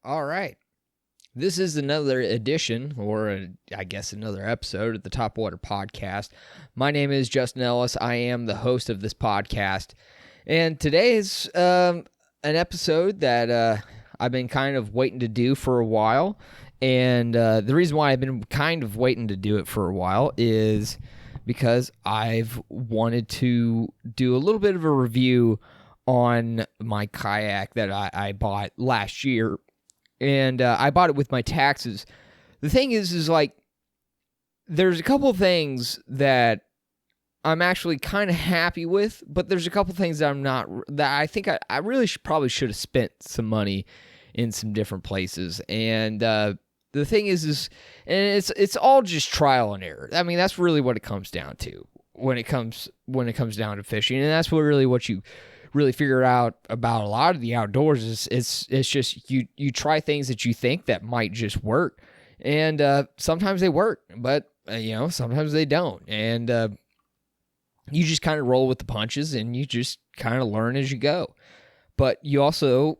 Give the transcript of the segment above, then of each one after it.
All right. This is another edition, or I guess another episode of the Topwater Podcast. My name is Justin Ellis. I am the host of this podcast. And today is an episode that I've been kind of waiting to do for a while. And the reason why I've been kind of waiting to do it for a while is because I've wanted to do a little bit of a review on my kayak that I bought last year. And I bought it with my taxes. The thing is like, there's a couple of things that I'm actually kind of happy with, but there's a couple of things that I'm not, that I think I really probably should have spent some money in some different places. And the thing is and it's all just trial and error. I mean, that's really what it comes down to when it comes down to fishing. And that's what you really figure out about a lot of the outdoors is it's just you try things that you think that might just work, and sometimes they work, but sometimes they don't, and you just kind of roll with the punches and you just kind of learn as you go. But you also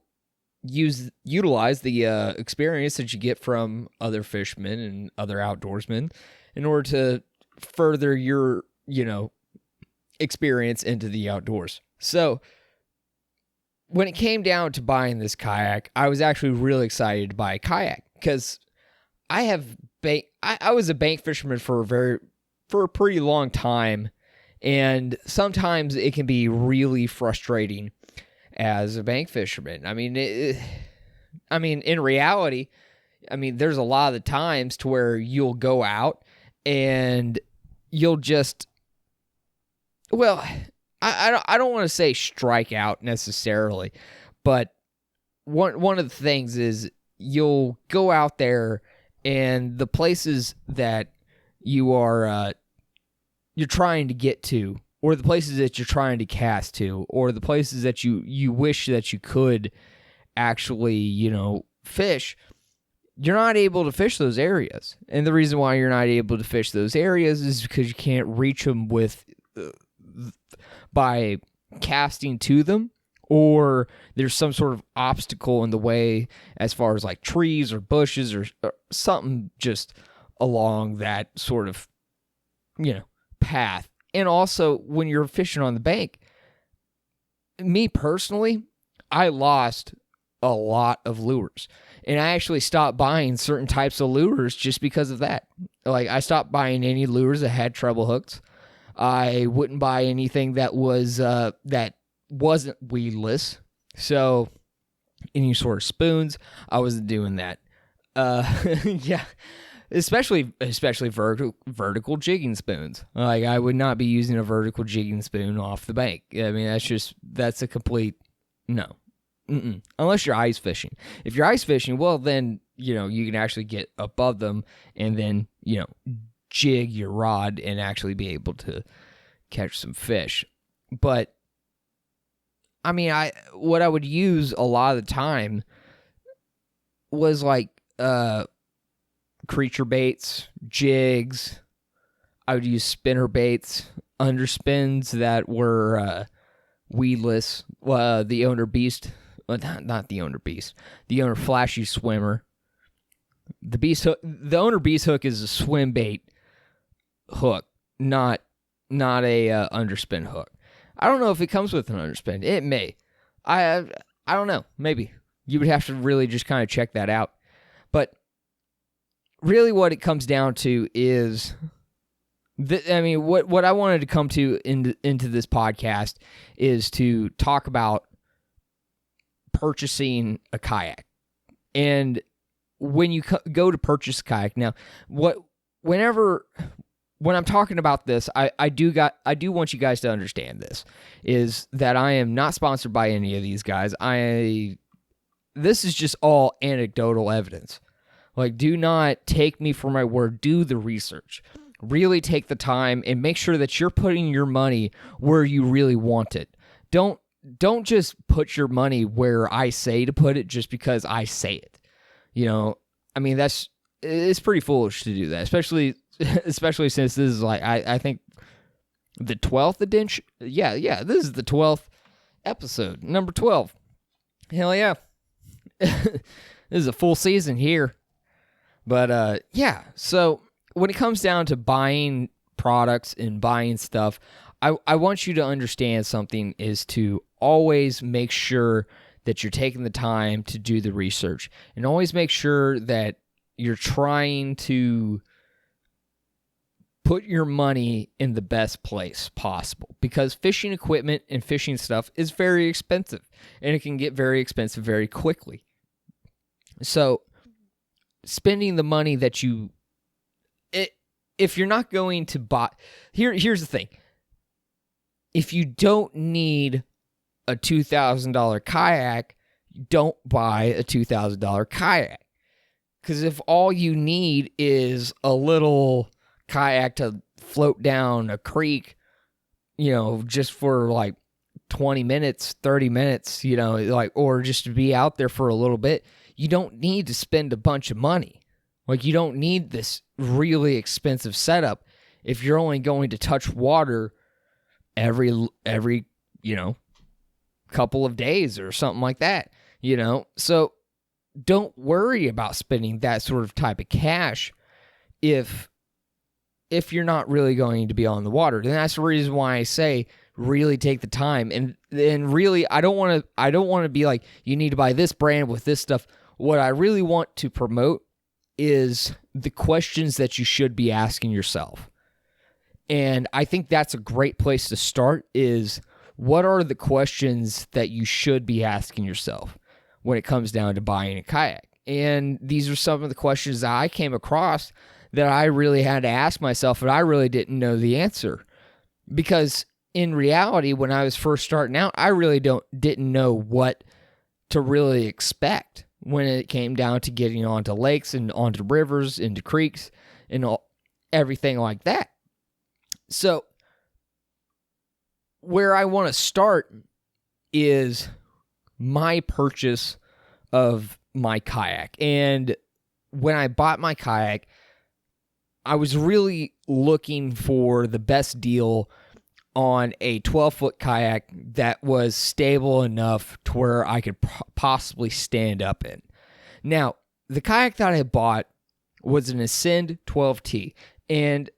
utilize the experience that you get from other fishermen and other outdoorsmen in order to further your experience into the outdoors. So when it came down to buying this kayak, I was actually really excited to buy a kayak because I was a bank fisherman for a pretty long time, and sometimes it can be really frustrating as a bank fisherman. I mean, in reality, there's a lot of the times to where you'll go out and you'll just, I don't want to say strike out necessarily, but one of the things is you'll go out there and the places that you're trying to get to, or the places that you're trying to cast to, or the places that you wish that you could actually, fish, you're not able to fish those areas. And the reason why you're not able to fish those areas is because you can't reach them by casting to them, or there's some sort of obstacle in the way as far as like trees or bushes or something just along that sort of path. And also when you're fishing on the bank, me personally, I lost a lot of lures, and I actually stopped buying certain types of lures just because of that. Like, I stopped buying any lures that had treble hooks. I wouldn't buy anything that wasn't weedless. So any sort of spoons, I wasn't doing that. Yeah, especially vertical jigging spoons. Like, I would not be using a vertical jigging spoon off the bank. I mean, that's a complete no. Unless you're ice fishing. If you're ice fishing, well, then you can actually get above them and then jig your rod and actually be able to catch some fish. But what I would use a lot of the time was like creature baits, jigs. I would use spinner baits, underspins that were weedless. The owner beast, not the owner beast, the owner flashy swimmer. The beast hook, the owner beast hook is a swim bait hook, not a underspin hook. I don't know if it comes with an underspin. It may. I don't know. Maybe. You would have to really just kind of check that out. But really what it comes down to is, what I wanted to come to into this podcast is to talk about purchasing a kayak. And when you go to purchase a kayak, now, when I'm talking about this, I do want you guys to understand this, is that I am not sponsored by any of these guys. This is just all anecdotal evidence. Like, do not take me for my word. Do the research. Really take the time and make sure that you're putting your money where you really want it. Don't just put your money where I say to put it just because I say it. It's pretty foolish to do that, especially since this is like, I think the 12th edition. Yeah, this is the 12th episode, number 12. Hell yeah. This is a full season here. But yeah, so when it comes down to buying products and buying stuff, I want you to understand something is to always make sure that you're taking the time to do the research, and always make sure that you're trying to put your money in the best place possible, because fishing equipment and fishing stuff is very expensive, and it can get very expensive very quickly. So spending the money that if you're not going to buy, here's the thing. If you don't need a $2,000 kayak, don't buy a $2,000 kayak. Because if all you need is a little kayak to float down a creek, just for like 20 minutes, 30 minutes, or just to be out there for a little bit, you don't need to spend a bunch of money. Like, you don't need this really expensive setup if you're only going to touch water every couple of days or something like that, So don't worry about spending that sort of type of cash if you're not really going to be on the water. And that's the reason why I say really take the time. And really, I don't want to be like, you need to buy this brand with this stuff. What I really want to promote is the questions that you should be asking yourself. And I think that's a great place to start, is what are the questions that you should be asking yourself when it comes down to buying a kayak? And these are some of the questions that I came across that I really had to ask myself, and I really didn't know the answer. Because in reality, when I was first starting out, I really didn't know what to really expect when it came down to getting onto lakes and onto rivers, into creeks, and everything like that. So where I want to start is my purchase of my kayak. And when I bought my kayak, I was really looking for the best deal on a 12-foot kayak that was stable enough to where I could possibly stand up in. Now, the kayak that I bought was an Ascend 12T. And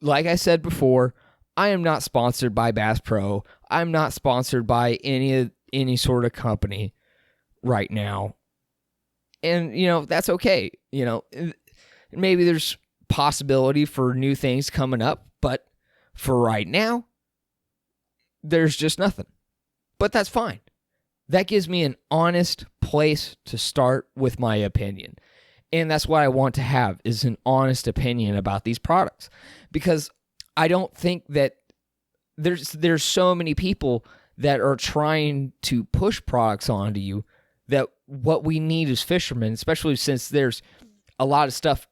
like I said before, I am not sponsored by Bass Pro. I'm not sponsored by any sort of company right now. And, that's okay. Maybe there's possibility for new things coming up, but for right now, there's just nothing. But that's fine. That gives me an honest place to start with my opinion. And that's what I want to have, is an honest opinion about these products. Because I don't think that there's so many people that are trying to push products onto you that what we need as fishermen, especially since there's a lot of stuff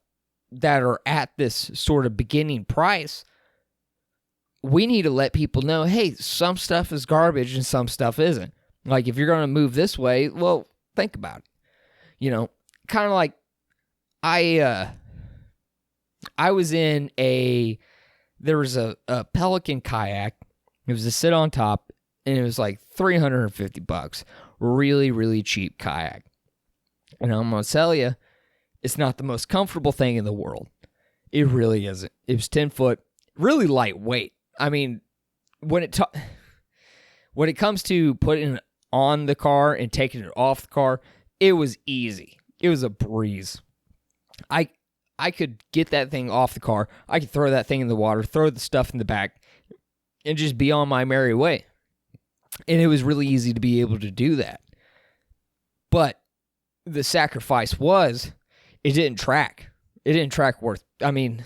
that are at this sort of beginning price, we need to let people know, hey, some stuff is garbage and some stuff isn't. Like, if you're going to move this way, well, think about it. Kind of like I was in there was a Pelican kayak. It was a sit on top, and it was like $350. Really, really cheap kayak. And I'm going to tell you, it's not the most comfortable thing in the world. It really isn't. It was 10 foot, really lightweight. I mean, when it comes to putting it on the car and taking it off the car, it was easy. It was a breeze. I could get that thing off the car. I could throw that thing in the water, throw the stuff in the back, and just be on my merry way. And it was really easy to be able to do that. But the sacrifice was, it didn't track. It didn't track worth. I mean,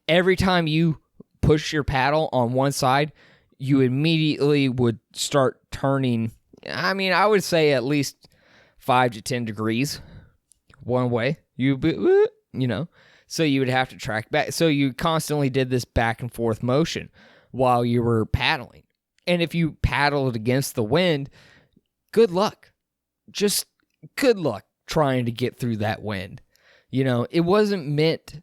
every time you push your paddle on one side, you immediately would start turning. I mean, I would say at least 5 to 10 degrees one way. So you would have to track back. So you constantly did this back and forth motion while you were paddling. And if you paddled against the wind, good luck. Just good luck trying to get through that wind. It wasn't meant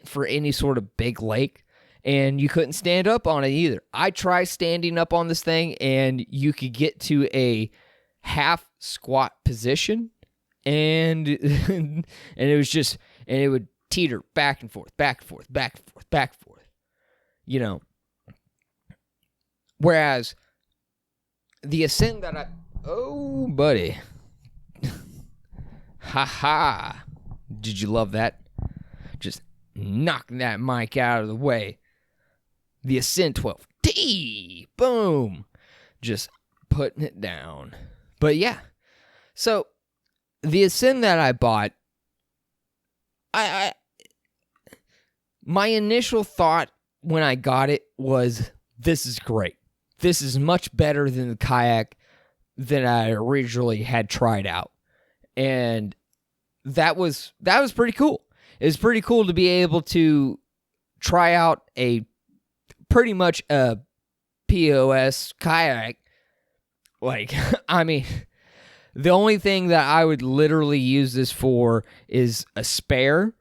for any sort of big lake, and you couldn't stand up on it either. I tried standing up on this thing, and you could get to a half squat position, and and it would teeter back and forth, back and forth, back and forth, back and forth. You know. Whereas the ascent that oh, buddy. Ha ha. Did you love that? Just knocking that mic out of the way. The Ascent 12T. Boom. Just putting it down. But yeah. So the Ascent that I bought, my initial thought when I got it was, this is great. This is much better than the kayak that I originally had tried out. And that was pretty cool. It was pretty cool to be able to try out a pretty much a POS kayak. Like, I mean, the only thing that I would literally use this for is a spare,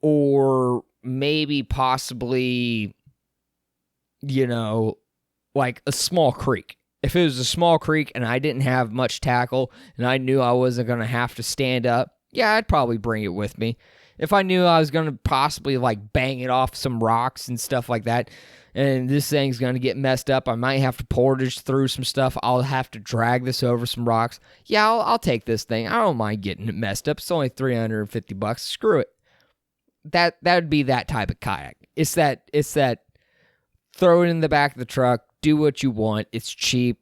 or maybe possibly, you know, like a small creek. If it was a small creek and I didn't have much tackle and I knew I wasn't going to have to stand up, yeah, I'd probably bring it with me. If I knew I was going to possibly like bang it off some rocks and stuff like that, and this thing's going to get messed up, I might have to portage through some stuff, I'll have to drag this over some rocks. Yeah, I'll take this thing. I don't mind getting it messed up. It's only $350. Screw it. That would be that type of kayak. It's that throw it in the back of the truck, do what you want. It's cheap.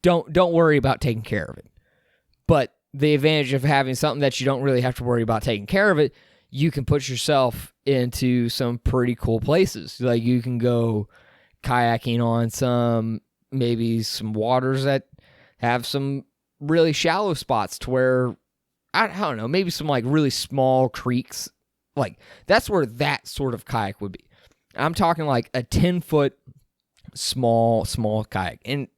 Don't worry about taking care of it. But the advantage of having something that you don't really have to worry about taking care of it, you can put yourself into some pretty cool places. Like, you can go kayaking on maybe some waters that have some really shallow spots to where, I don't know, maybe some like really small creeks. Like, that's where that sort of kayak would be. I'm talking like a 10-foot small kayak. And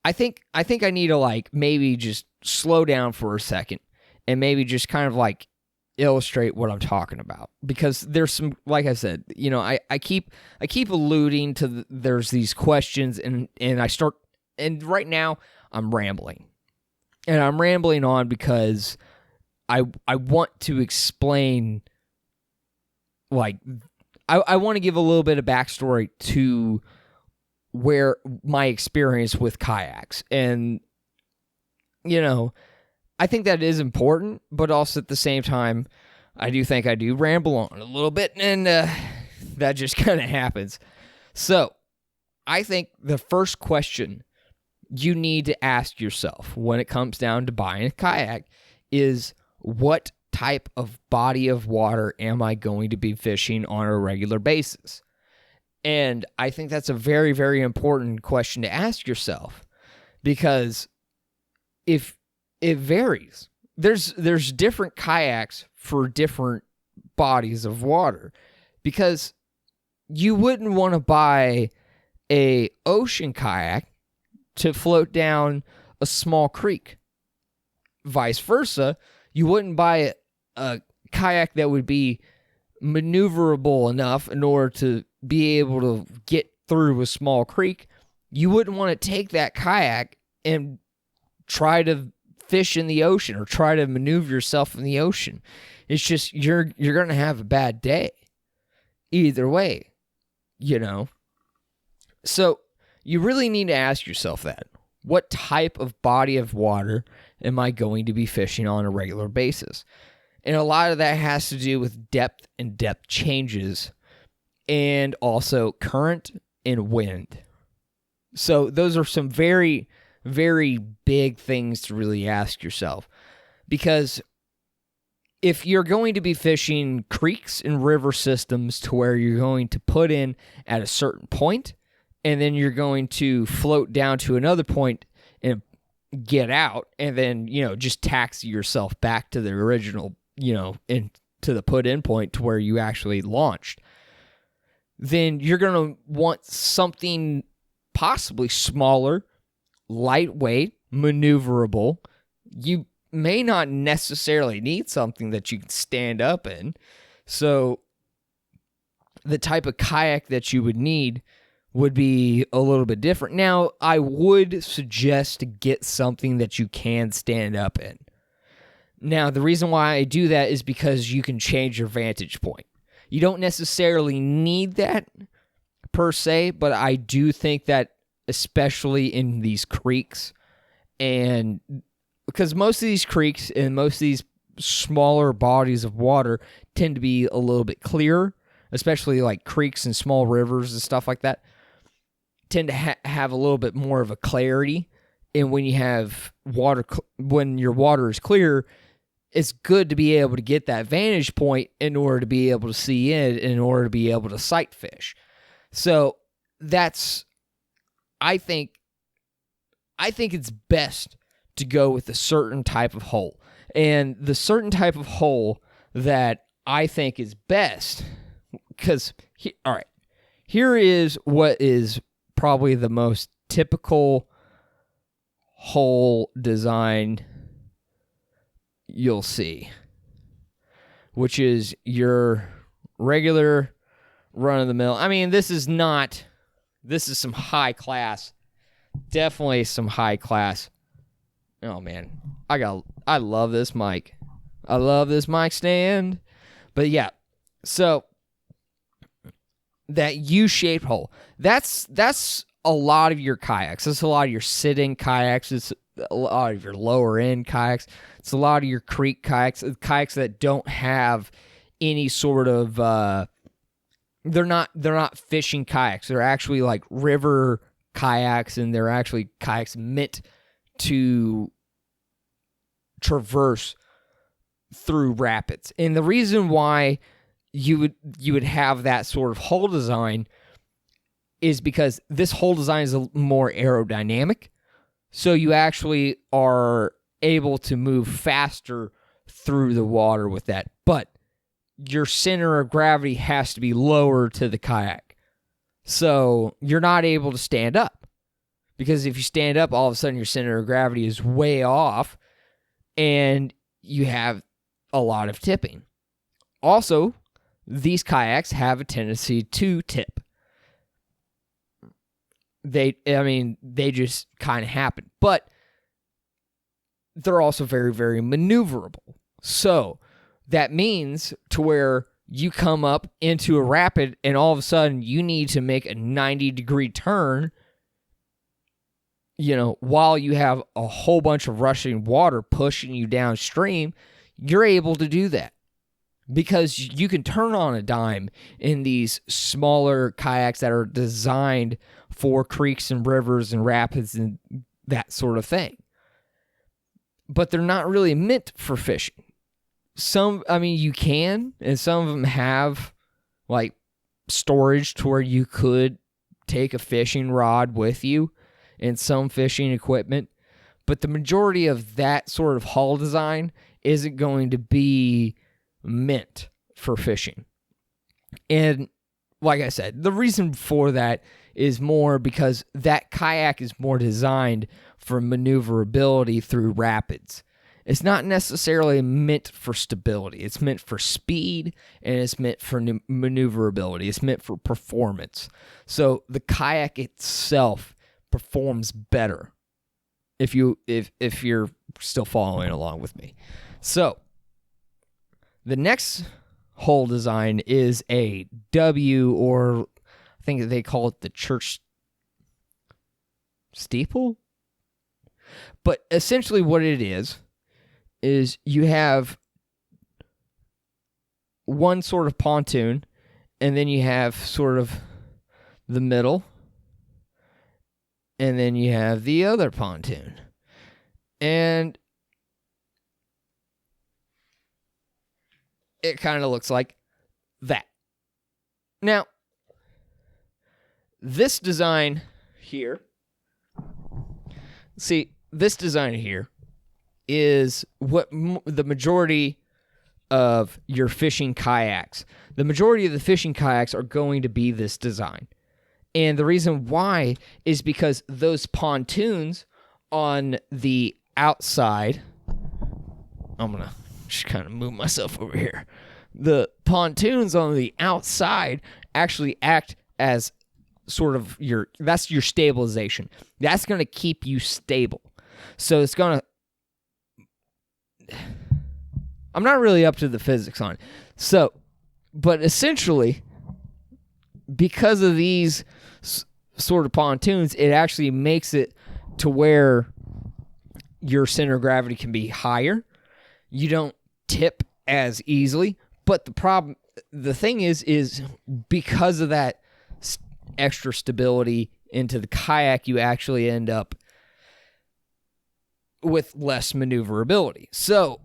I think I need to like maybe just slow down for a second and maybe just kind of like illustrate what I'm talking about, because there's some, like I said, you know, I keep alluding to there's these questions and right now I'm rambling, and I'm rambling on because I want to explain, like, I want to give a little bit of backstory to where my experience with kayaks. And, you know, I think that is important, but also at the same time, I do think I do ramble on a little bit, and that just kind of happens. So, I think the first question you need to ask yourself when it comes down to buying a kayak is, what type of body of water am I going to be fishing on a regular basis? And I think that's a very, very important question to ask yourself, because if it varies, there's different kayaks for different bodies of water, because you wouldn't want to buy a ocean kayak to float down a small creek. Vice versa, you wouldn't buy a kayak that would be maneuverable enough in order to be able to get through a small creek. You wouldn't want to take that kayak and try to fish in the ocean or try to maneuver yourself in the ocean. It's just, you're going to have a bad day either way, you know? So you really need to ask yourself that. What type of body of water am I going to be fishing on a regular basis? And a lot of that has to do with depth and depth changes, and also current and wind. So those are some very, very big things to really ask yourself. Because if you're going to be fishing creeks and river systems to where you're going to put in at a certain point, and then you're going to float down to another point and get out, and then, you know, just taxi yourself back to the original, you know, into the put-in point to where you actually launched, then you're going to want something possibly smaller, lightweight, maneuverable. You may not necessarily need something that you can stand up in. So the type of kayak that you would need would be a little bit different. Now, I would suggest to get something that you can stand up in. Now, the reason why I do that is because you can change your vantage point. You don't necessarily need that per se, but I do think that especially in these creeks, and because most of these creeks and most of these smaller bodies of water tend to be a little bit clearer, especially like creeks and small rivers and stuff like that, tend to have a little bit more of a clarity. And when you have water, when your water is clear, it's good to be able to get that vantage point in order to be able to see in order to be able to sight fish. So that's, I think it's best to go with a certain type of hole. And the certain type of hole that I think is best, because, all right, here is what is probably the most typical hole design you'll see, which is your regular run-of-the-mill. I mean, this is some high class, definitely some high class. Oh man, I love this mic. I love this mic stand. But yeah, so that U-shaped hole, that's a lot of your kayaks. That's a lot of your sit-in kayaks. It's a lot of your lower end kayaks. It's a lot of your creek kayaks, kayaks that don't have any sort of they're not fishing kayaks. They're actually like river kayaks, and they're actually kayaks meant to traverse through rapids. And the reason why you would have that sort of hull design is because this hull design is more aerodynamic. So you actually are able to move faster through the water with that. But your center of gravity has to be lower to the kayak. So you're not able to stand up. Because if you stand up, all of a sudden your center of gravity is way off and you have a lot of tipping. Also, these kayaks have a tendency to tip. They just kind of happen. But they're also very, very maneuverable. So that means to where you come up into a rapid and all of a sudden you need to make a 90-degree turn, while you have a whole bunch of rushing water pushing you downstream, you're able to do that. Because you can turn on a dime in these smaller kayaks that are designed for creeks and rivers and rapids and that sort of thing. But they're not really meant for fishing. You can, and some of them have like storage to where you could take a fishing rod with you and some fishing equipment. But the majority of that sort of hull design isn't going to be meant for fishing. And like I said, the reason for that is more because that kayak is more designed for maneuverability through rapids. It's not necessarily meant for stability. It's meant for speed, and it's meant for maneuverability. It's meant for performance. So the kayak itself performs better if you're still following along with me. So the next hull design is a W, or I think they call it the church steeple. But essentially what it is you have one sort of pontoon, and then you have sort of the middle, and then you have the other pontoon. And it kind of looks like that. Now, this design here, is what the majority of your fishing kayaks. The majority of the fishing kayaks are going to be this design. And the reason why is because those pontoons on the outside, I'm going to just kind of move myself over here. The pontoons on the outside actually act as sort of that's your stabilization. That's going to keep you stable. So it's going to, I'm not really up to the physics on it. So, but essentially, because of these sort of pontoons, it actually makes it to where your center of gravity can be higher. You don't tip as easily. But the thing is because of that extra stability into the kayak, you actually end up with less maneuverability. So,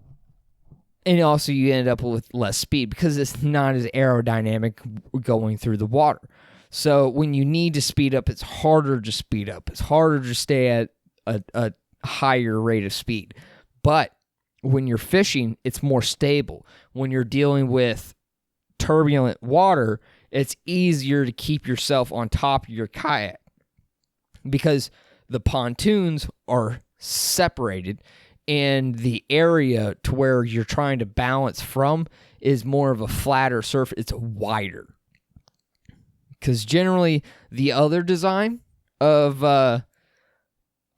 and also you end up with less speed because it's not as aerodynamic going through the water. So when you need to speed up, it's harder to speed up. It's harder to stay at a higher rate of speed. But when you're fishing, it's more stable. When you're dealing with turbulent water, it's easier to keep yourself on top of your kayak because the pontoons are separated and the area to where you're trying to balance from is more of a flatter surface. It's wider. Because generally, the other design of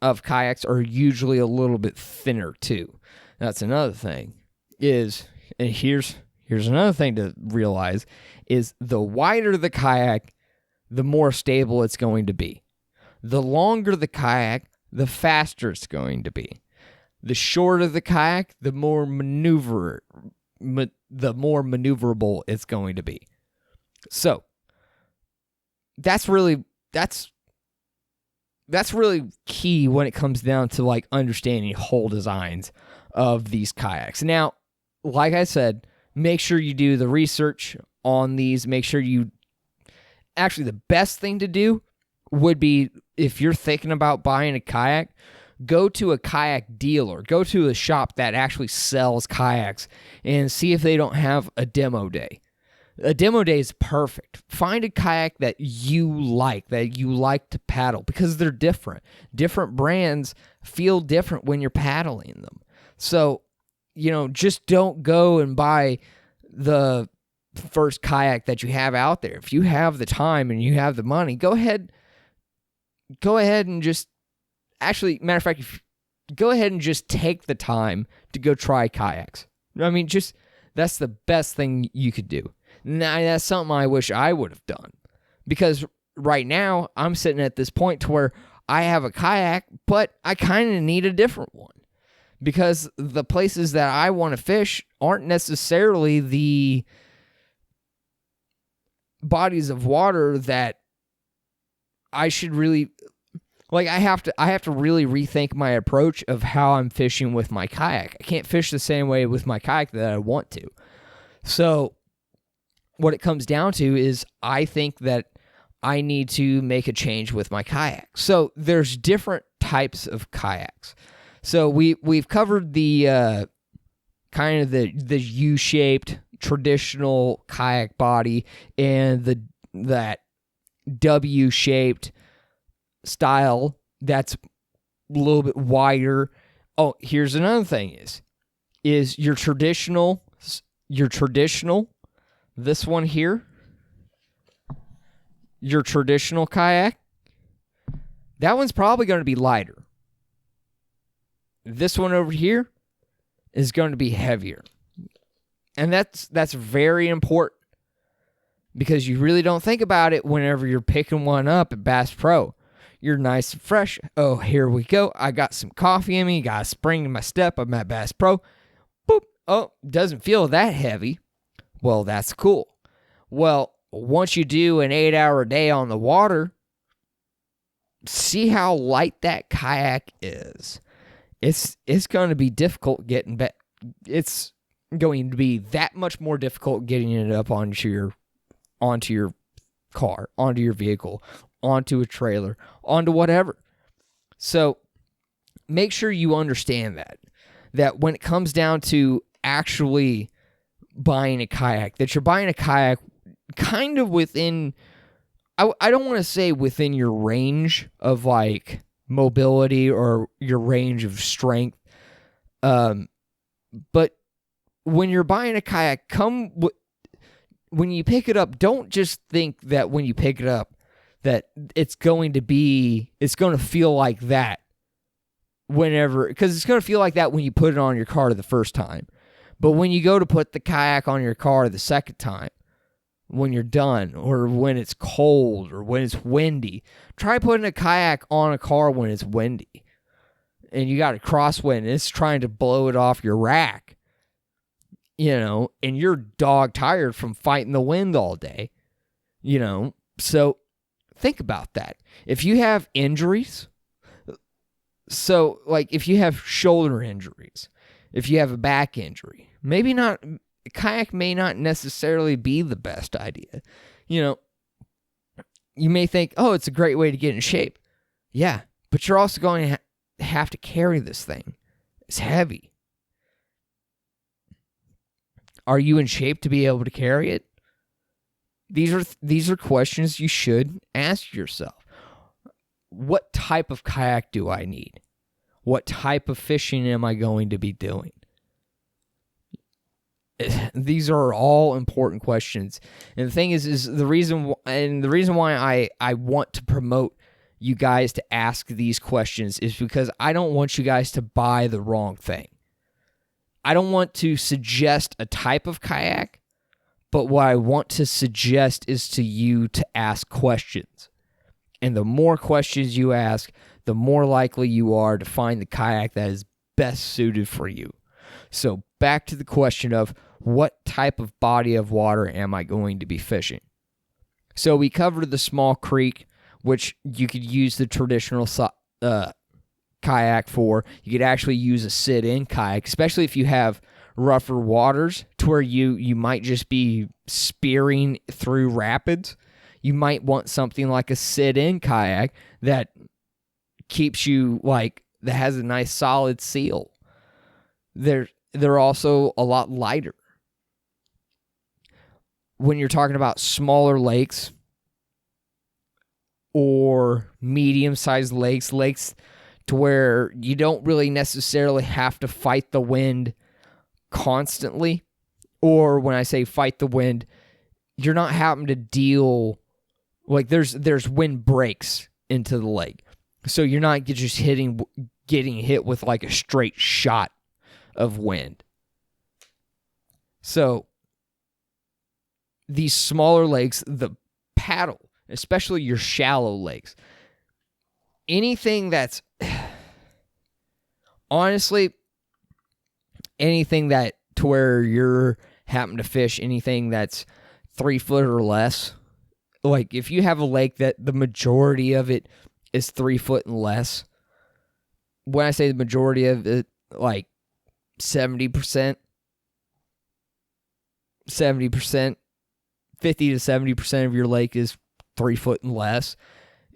kayaks are usually a little bit thinner too. That's another thing. And here's another thing to realize is the wider the kayak, the more stable it's going to be. The longer the kayak, the faster it's going to be. The shorter the kayak, the more maneuverable it's going to be. So that's really key when it comes down to like understanding hull designs of these kayaks. Now, like I said, make sure you do the research on these. Make sure actually the best thing to do would be if you're thinking about buying a kayak, go to a kayak dealer, go to a shop that actually sells kayaks and see if they don't have a demo day. A demo day is perfect. Find a kayak that you like to paddle because they're different. Different brands feel different when you're paddling them. So, just don't go and buy the first kayak that you have out there. If you have the time and you have the money, go ahead and just, actually, matter of fact, go ahead and just take the time to go try kayaks. I mean, that's the best thing you could do. Now, that's something I wish I would have done because right now I'm sitting at this point to where I have a kayak, but I kind of need a different one because the places that I want to fish aren't necessarily the bodies of water that I should really like. I have to really rethink my approach of how I'm fishing with my kayak. I can't fish the same way with my kayak that I want to. So what it comes down to is I think that I need to make a change with my kayak. So there's different types of kayaks. So we've covered the kind of the U-shaped traditional kayak body and that W-shaped style that's a little bit wider. Oh, here's another thing is your traditional this one here, your traditional kayak, that one's probably going to be lighter. This one over here is going to be heavier. And that's very important because you really don't think about it whenever you're picking one up at Bass Pro. You're nice and fresh. Oh, here we go. I got some coffee in me. Got a spring in my step. I'm at Bass Pro. Boop. Oh, doesn't feel that heavy. Well, that's cool. Well, once you do an 8-hour day on the water, see how light that kayak is. It's going to be difficult getting back. It's going to be that much more difficult getting it up onto your car, onto your vehicle, onto a trailer, onto whatever. So make sure you understand that when it comes down to actually buying a kayak, that you're buying a kayak kind of within, I don't want to say within your range of like mobility or your range of strength, but when you're buying a kayak, when you pick it up, don't just think that when you pick it up that it's going to feel like that because it's going to feel like that when you put it on your car the first time. But when you go to put the kayak on your car the second time, when you're done, or when it's cold, or when it's windy, try putting a kayak on a car when it's windy and you got a crosswind and it's trying to blow it off your rack, and you're dog tired from fighting the wind all day, So think about that. If you have injuries, so like if you have shoulder injuries, if you have a back injury, maybe not, kayak may not necessarily be the best idea. You may think, oh, it's a great way to get in shape. Yeah, but you're also going to have to carry this thing. It's heavy. Are you in shape to be able to carry it? These are questions you should ask yourself. What type of kayak do I need? What type of fishing am I going to be doing? These are all important questions. And the thing is the reason why I want to promote you guys to ask these questions is because I don't want you guys to buy the wrong thing. I don't want to suggest a type of kayak, but what I want to suggest is to you to ask questions. And the more questions you ask, the more likely you are to find the kayak that is best suited for you. So back to the question of what type of body of water am I going to be fishing? So we covered the small creek, which you could use the traditional kayak for. You could actually use a sit-in kayak, especially if you have rougher waters to where you might just be spearing through rapids. You might want something like a sit-in kayak that keeps you that has a nice solid seal. They're also a lot lighter. When you're talking about smaller lakes or medium-sized lakes to where you don't really necessarily have to fight the wind constantly, or when I say fight the wind, you're not having to deal, there's wind breaks into the lake. So you're not just getting hit with a straight shot of wind. So these smaller lakes, the paddle, especially your shallow lakes, anything that's honestly anything that to where you're having to fish anything that's 3 foot or less, if you have a lake that the majority of it is 3 foot and less, when I say the majority of it, 70%, 50 to 70% of your lake is 3 foot and less,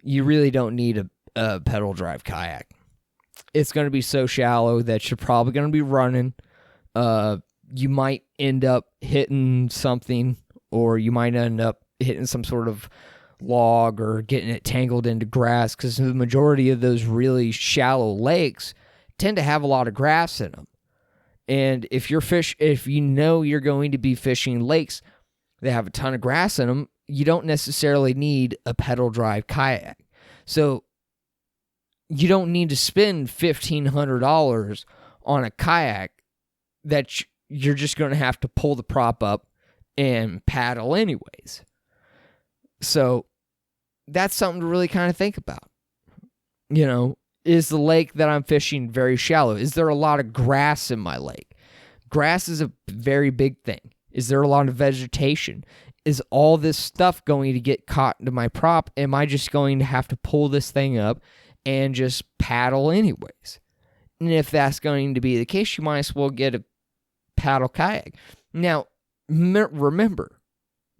you really don't need a pedal drive kayak. It's going to be so shallow that you're probably going to be running. You might end up hitting something, or you might end up hitting some sort of log or getting it tangled into grass, because the majority of those really shallow lakes tend to have a lot of grass in them. And if you know you're going to be fishing lakes that have a ton of grass in them, you don't necessarily need a pedal drive kayak. So you don't need to spend $1,500 on a kayak that you're just going to have to pull the prop up and paddle anyways. So that's something to really kind of think about. Is the lake that I'm fishing very shallow? Is there a lot of grass in my lake? Grass is a very big thing. Is there a lot of vegetation? Is all this stuff going to get caught into my prop? Am I just going to have to pull this thing up and just paddle anyways? And if that's going to be the case, you might as well get a paddle kayak. Now, remember,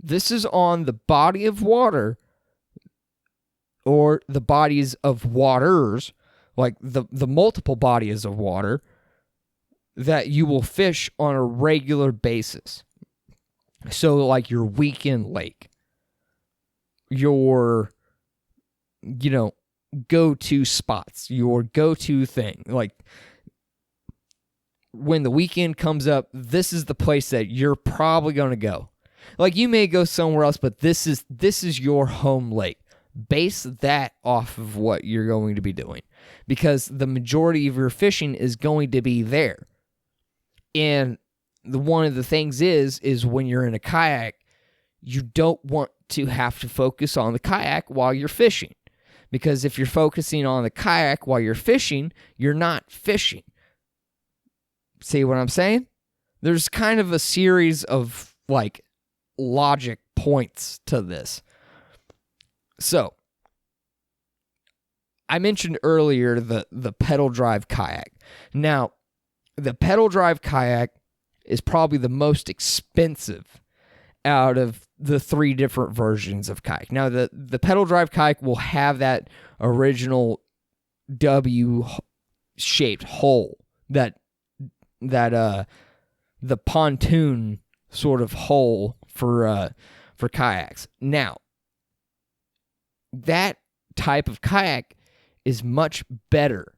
this is on the body of water, or the bodies of waters, the multiple bodies of water that you will fish on a regular basis. So your weekend lake, your, go-to spots, your go-to thing. When the weekend comes up, this is the place that you're probably going to go. You may go somewhere else, but this is your home lake. Base that off of what you're going to be doing, because the majority of your fishing is going to be there. And one of the things is when you're in a kayak, you don't want to have to focus on the kayak while you're fishing. Because if you're focusing on the kayak while you're fishing, you're not fishing. See what I'm saying? There's kind of a series of like logic points to this. So, I mentioned earlier the pedal drive kayak. Now, the pedal drive kayak is probably the most expensive out of the 3 different versions of kayak. Now, the pedal drive kayak will have that original W-shaped hole, that the pontoon sort of hole for kayaks. Now, that type of kayak is much better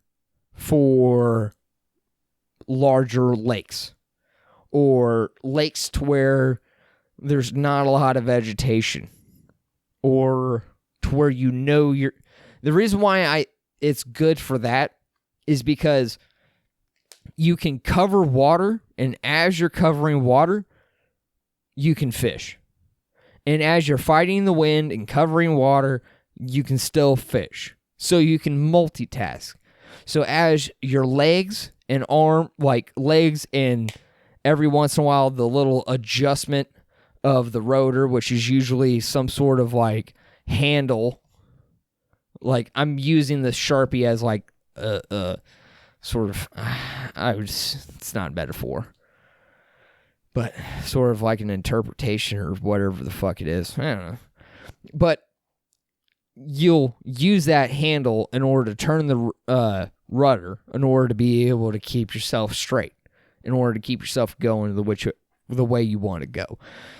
for larger lakes, or lakes to where there's not a lot of vegetation, or to where the reason why it's good for that is because you can cover water, and as you're covering water, you can fish. And as you're fighting the wind and covering water, you can still fish. So you can multitask. So as your legs and every once in a while the little adjustment of the rotor, which is usually some sort of like handle. Like I'm using the Sharpie as like a sort of, it's not a metaphor, but sort of like an interpretation or whatever the fuck it is. I don't know. But you'll use that handle in order to turn the rudder in order to be able to keep yourself straight, in order to keep yourself going the way you want to go.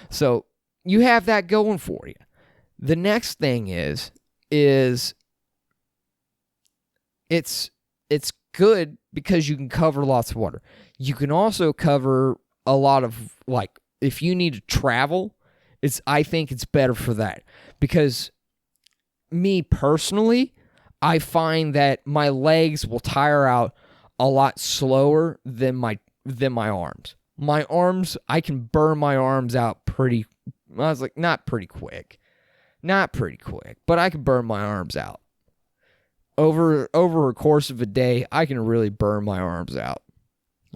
So you have that going for you. The next thing is it's good because you can cover lots of water. You can also cover a lot of, like, if you need to travel, I think it's better for that. Because me personally, I find that my legs will tire out a lot slower than my arms. My arms, I can burn my arms out not pretty quick, but I can burn my arms out. Over a course of a day, I can really burn my arms out.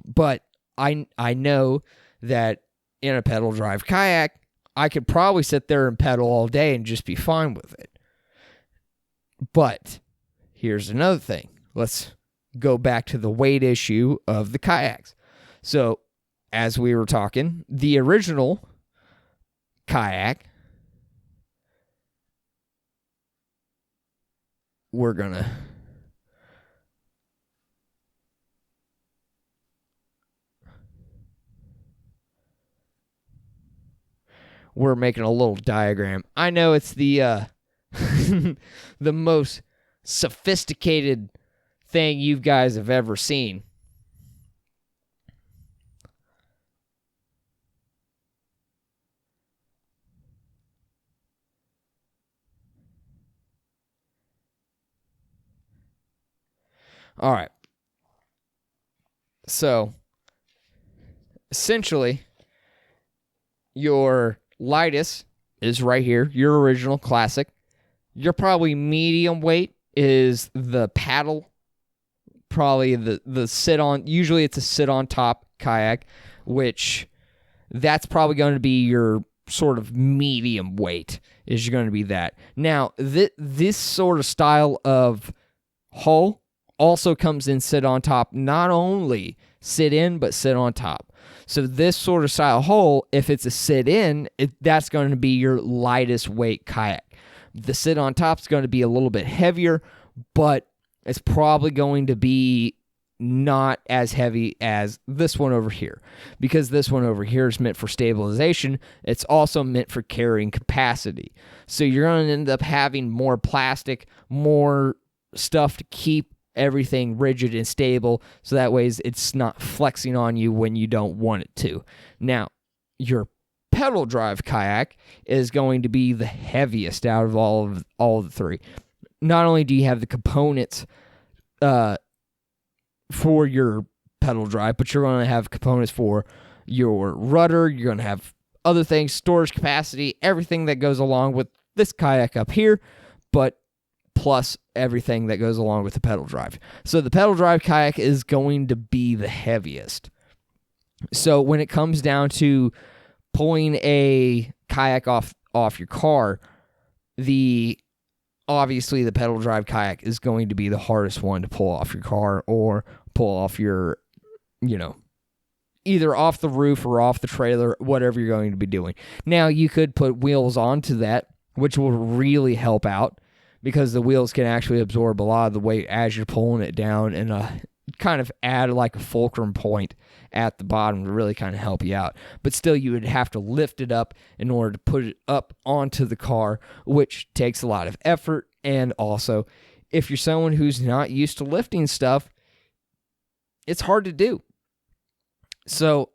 But I know that in a pedal drive kayak, I could probably sit there and pedal all day and just be fine with it. But here's another thing. Let's go back to the weight issue of the kayaks. So, as we were talking, the original kayak, we're making a little diagram. I know it's the the most sophisticated thing you guys have ever seen. All right. So, essentially, your lightest is right here, your original classic. Your probably medium weight is the paddle, probably the sit-on. Usually it's a sit-on-top kayak, which that's probably going to be your sort of medium weight, is going to be that. Now, this sort of style of hull also comes in sit on top, not only sit in, but sit on top. So this sort of style hull, if it's a sit in, that's going to be your lightest weight kayak. The sit on top is going to be a little bit heavier, but it's probably going to be not as heavy as this one over here. Because this one over here is meant for stabilization, it's also meant for carrying capacity. So you're going to end up having more plastic, more stuff to keep everything rigid and stable, so that way it's not flexing on you when you don't want it to. Now, your pedal drive kayak is going to be the heaviest out of all of the three. Not only do you have the components for your pedal drive, but you're going to have components for your rudder. You're going to have other things, storage capacity, everything that goes along with this kayak up here, but plus everything that goes along with the pedal drive. So the pedal drive kayak is going to be the heaviest. So when it comes down to pulling a kayak off your car, obviously the pedal drive kayak is going to be the hardest one to pull off your car or pull off your, either off the roof or off the trailer, whatever you're going to be doing. Now, you could put wheels onto that, which will really help out because the wheels can actually absorb a lot of the weight as you're pulling it down and kind of add like a fulcrum point at the bottom to really kind of help you out. But still, you would have to lift it up in order to put it up onto the car, which takes a lot of effort. And also, if you're someone who's not used to lifting stuff, it's hard to do. So,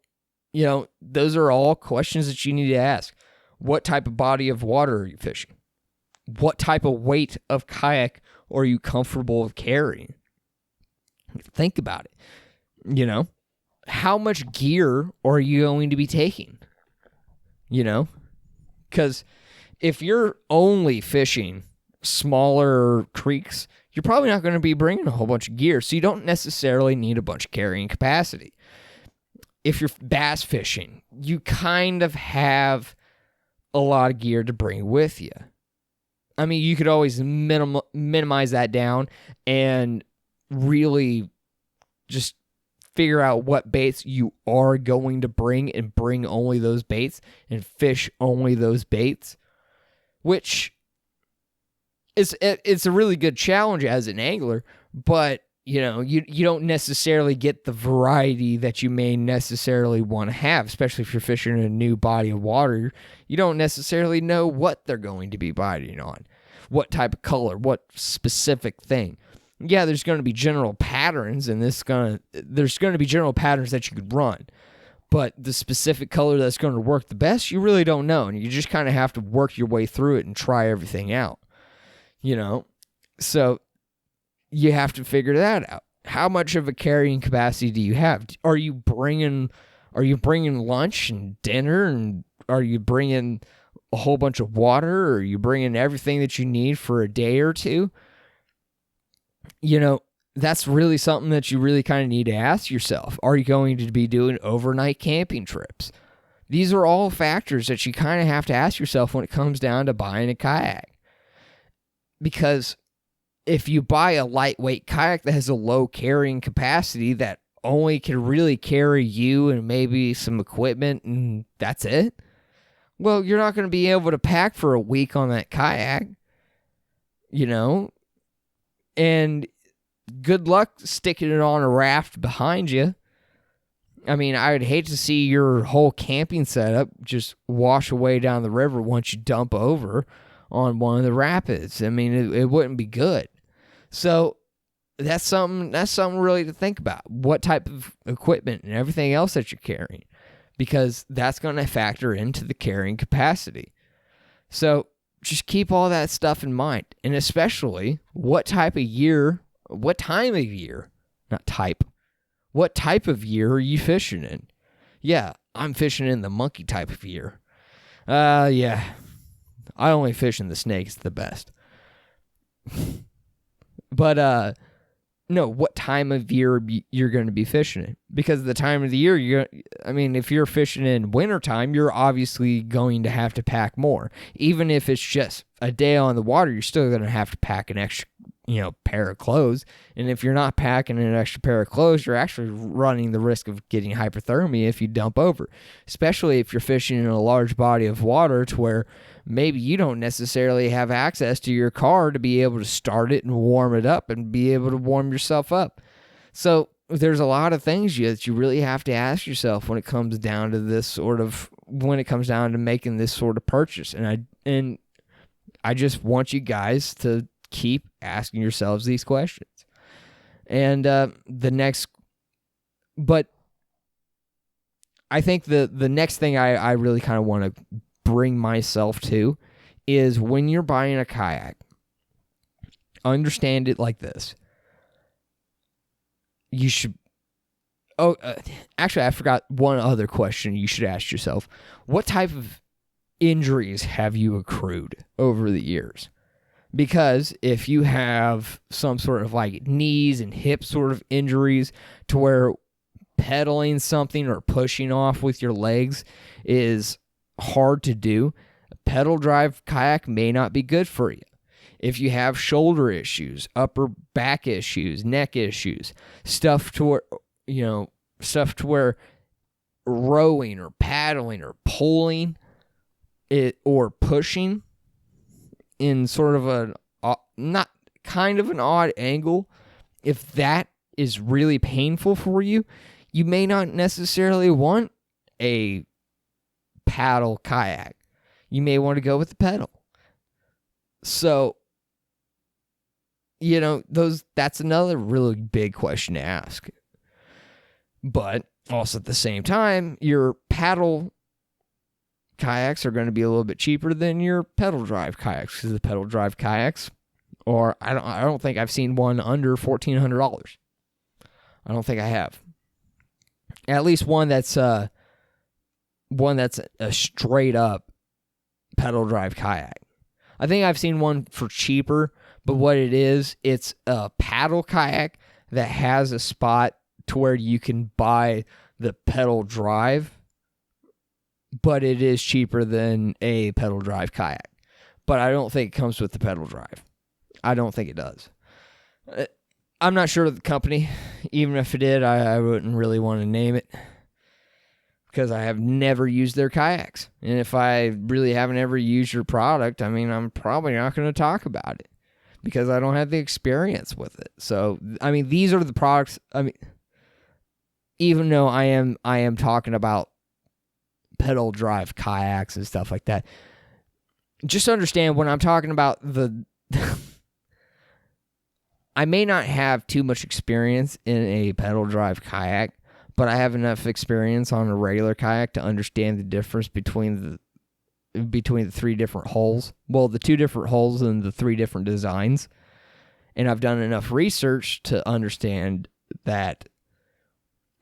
those are all questions that you need to ask. What type of body of water are you fishing? What type of weight of kayak are you comfortable with carrying? Think about it. How much gear are you going to be taking? Because if you're only fishing smaller creeks, you're probably not going to be bringing a whole bunch of gear, so you don't necessarily need a bunch of carrying capacity. If you're bass fishing, you kind of have a lot of gear to bring with you. I mean, you could always minimize that down and really just figure out what baits you are going to bring and bring only those baits and fish only those baits, which it's a really good challenge as an angler, but you don't necessarily get the variety that you may necessarily want to have, especially if you're fishing in a new body of water. You don't necessarily know what they're going to be biting on, what type of color, what specific thing. Yeah, there's going to be general patterns, and there's going to be general patterns that you could run, but the specific color that's going to work the best, you really don't know, and you just kind of have to work your way through it and try everything out. So you have to figure that out. How much of a carrying capacity do you have? Are you bringing lunch and dinner, and are you bringing a whole bunch of water, or are you bringing everything that you need for a day or two? That's really something that you really kind of need to ask yourself. Are you going to be doing overnight camping trips? These are all factors that you kind of have to ask yourself when it comes down to buying a kayak. Because if you buy a lightweight kayak that has a low carrying capacity that only can really carry you and maybe some equipment and that's it, well, you're not going to be able to pack for a week on that kayak, and good luck sticking it on a raft behind you. I mean, I would hate to see your whole camping setup just wash away down the river once you dump over on one of the rapids. I mean, it wouldn't be good. So that's something really to think about. What type of equipment and everything else that you're carrying, because that's going to factor into the carrying capacity. So just keep all that stuff in mind, and especially what type of year are you fishing in? Yeah, I'm fishing in the monkey type of year. Yeah. I only fish in the snakes the best. But, no, what time of year you're going to be fishing in. Because the time of the year, if you're fishing in wintertime, you're obviously going to have to pack more. Even if it's just a day on the water, you're still going to have to pack an extra, pair of clothes. And if you're not packing an extra pair of clothes, you're actually running the risk of getting hypothermia if you dump over. Especially if you're fishing in a large body of water to where maybe you don't necessarily have access to your car to be able to start it and warm it up and be able to warm yourself up. So there's a lot of things that you really have to ask yourself when it comes down to making this sort of purchase. And I just want you guys to keep asking yourselves these questions. And but I think the next thing I really kind of want to bring myself to is when you're buying a kayak, understand it like this. You should... actually, I forgot one other question you should ask yourself. What type of injuries have you accrued over the years? Because if you have some sort of like knees and hip sort of injuries to where pedaling something or pushing off with your legs is hard to do, a pedal drive kayak may not be good for you. If you have shoulder issues, upper back issues, neck issues, stuff to where rowing or paddling or pulling it or pushing in sort of an not kind of an odd angle, if that is really painful for you, you may not necessarily want a paddle kayak. You may want to go with the pedal. So, that's another really big question to ask. But also at the same time, your paddle kayaks are going to be a little bit cheaper than your pedal drive kayaks, because the pedal drive kayaks, or I don't think I've seen one under $1,400. I don't think I have. At least one that's a straight up pedal drive kayak. I think I've seen one for cheaper, but what it is, it's a paddle kayak that has a spot to where you can buy the pedal drive, but it is cheaper than a pedal drive kayak. But I don't think it comes with the pedal drive. I don't think it does. I'm not sure of the company. Even if it did, I wouldn't really want to name it, because I have never used their kayaks. And if I really haven't ever used your product, I'm probably not going to talk about it, because I don't have the experience with it. So, these are the products. Even though I am talking about pedal drive kayaks and stuff like that, just understand when I'm talking about I may not have too much experience in a pedal drive kayak, but I have enough experience on a regular kayak to understand the difference between the three different hulls. Well, the two different hulls and the three different designs. And I've done enough research to understand that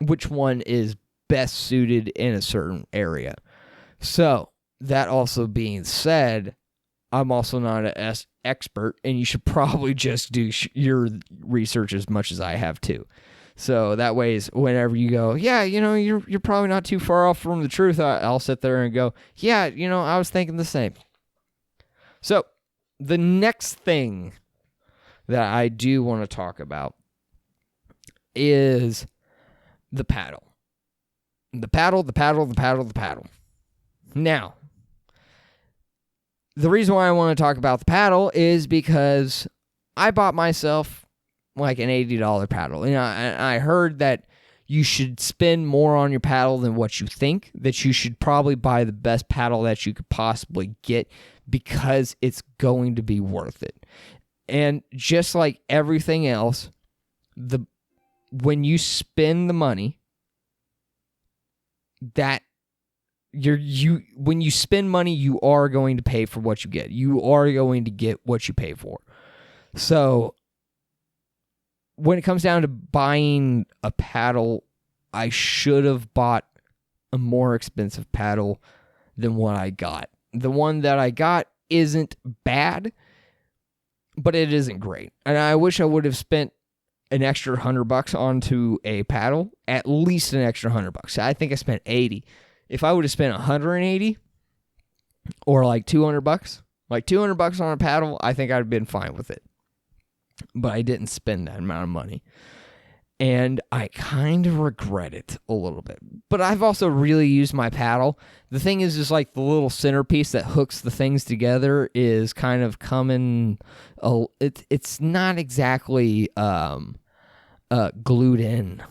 which one is best suited in a certain area. So, that also being said, I'm also not an expert, and you should probably just do your research as much as I have too. So that way, whenever you go, you're probably not too far off from the truth, I'll sit there and go, I was thinking the same. So the next thing that I do want to talk about is the paddle. The paddle. Now, the reason why I want to talk about the paddle is because I bought myself like an $80 paddle. And I heard that you should spend more on your paddle than what you think, that you should probably buy the best paddle that you could possibly get, because it's going to be worth it. And just like everything else, when you spend the money, when you spend money, you are going to pay for what you get. You are going to get what you pay for. So when it comes down to buying a paddle, I should have bought a more expensive paddle than what I got. The one that I got isn't bad, but it isn't great. And I wish I would have spent an extra $100 onto a paddle, at least an extra $100. I think I spent $80. If I would have spent $180 or like $200 on a paddle, I think I'd have been fine with it. But I didn't spend that amount of money. And I kind of regret it a little bit. But I've also really used my paddle. The thing is like the little centerpiece that hooks the things together is kind of coming. It's not exactly glued in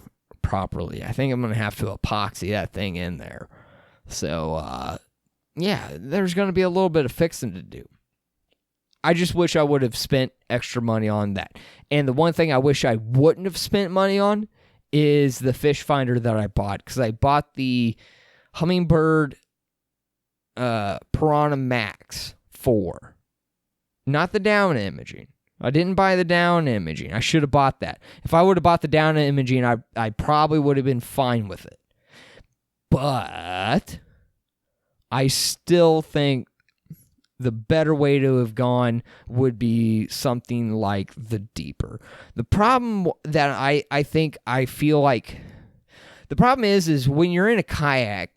properly. I think I'm going to have to epoxy that thing in there. So, there's going to be a little bit of fixing to do. I just wish I would have spent extra money on that. And the one thing I wish I wouldn't have spent money on is the fish finder that I bought. Because I bought the Humminbird Piranha Max 4. Not the down imaging. I didn't buy the down imaging. I should have bought that. If I would have bought the down imaging, I probably would have been fine with it. But I still think the better way to have gone would be something like the deeper. The problem that I feel like the problem is when you're in a kayak,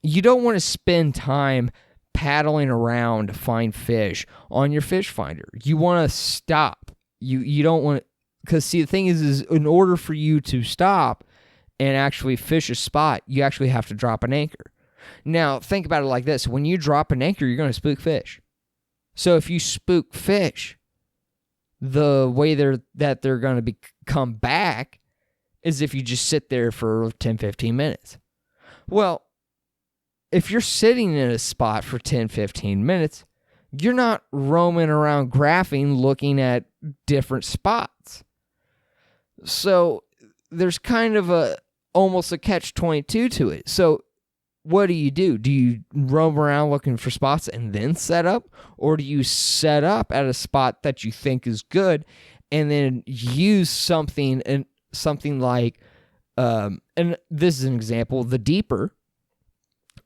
you don't want to spend time paddling around to find fish on your fish finder. You want to stop. You don't want to, because see, the thing is in order for you to stop and actually fish a spot, you actually have to drop an anchor. Now, think about it like this. When you drop an anchor, you're going to spook fish. So if you spook fish, the way that they're going to come back is if you just sit there for 10, 15 minutes. Well, if you're sitting in a spot for 10, 15 minutes, you're not roaming around graphing looking at different spots. So there's kind of almost a catch-22 to it. So what do? Do you roam around looking for spots and then set up? Or do you set up at a spot that you think is good and then use something like, and this is an example, the Deeper,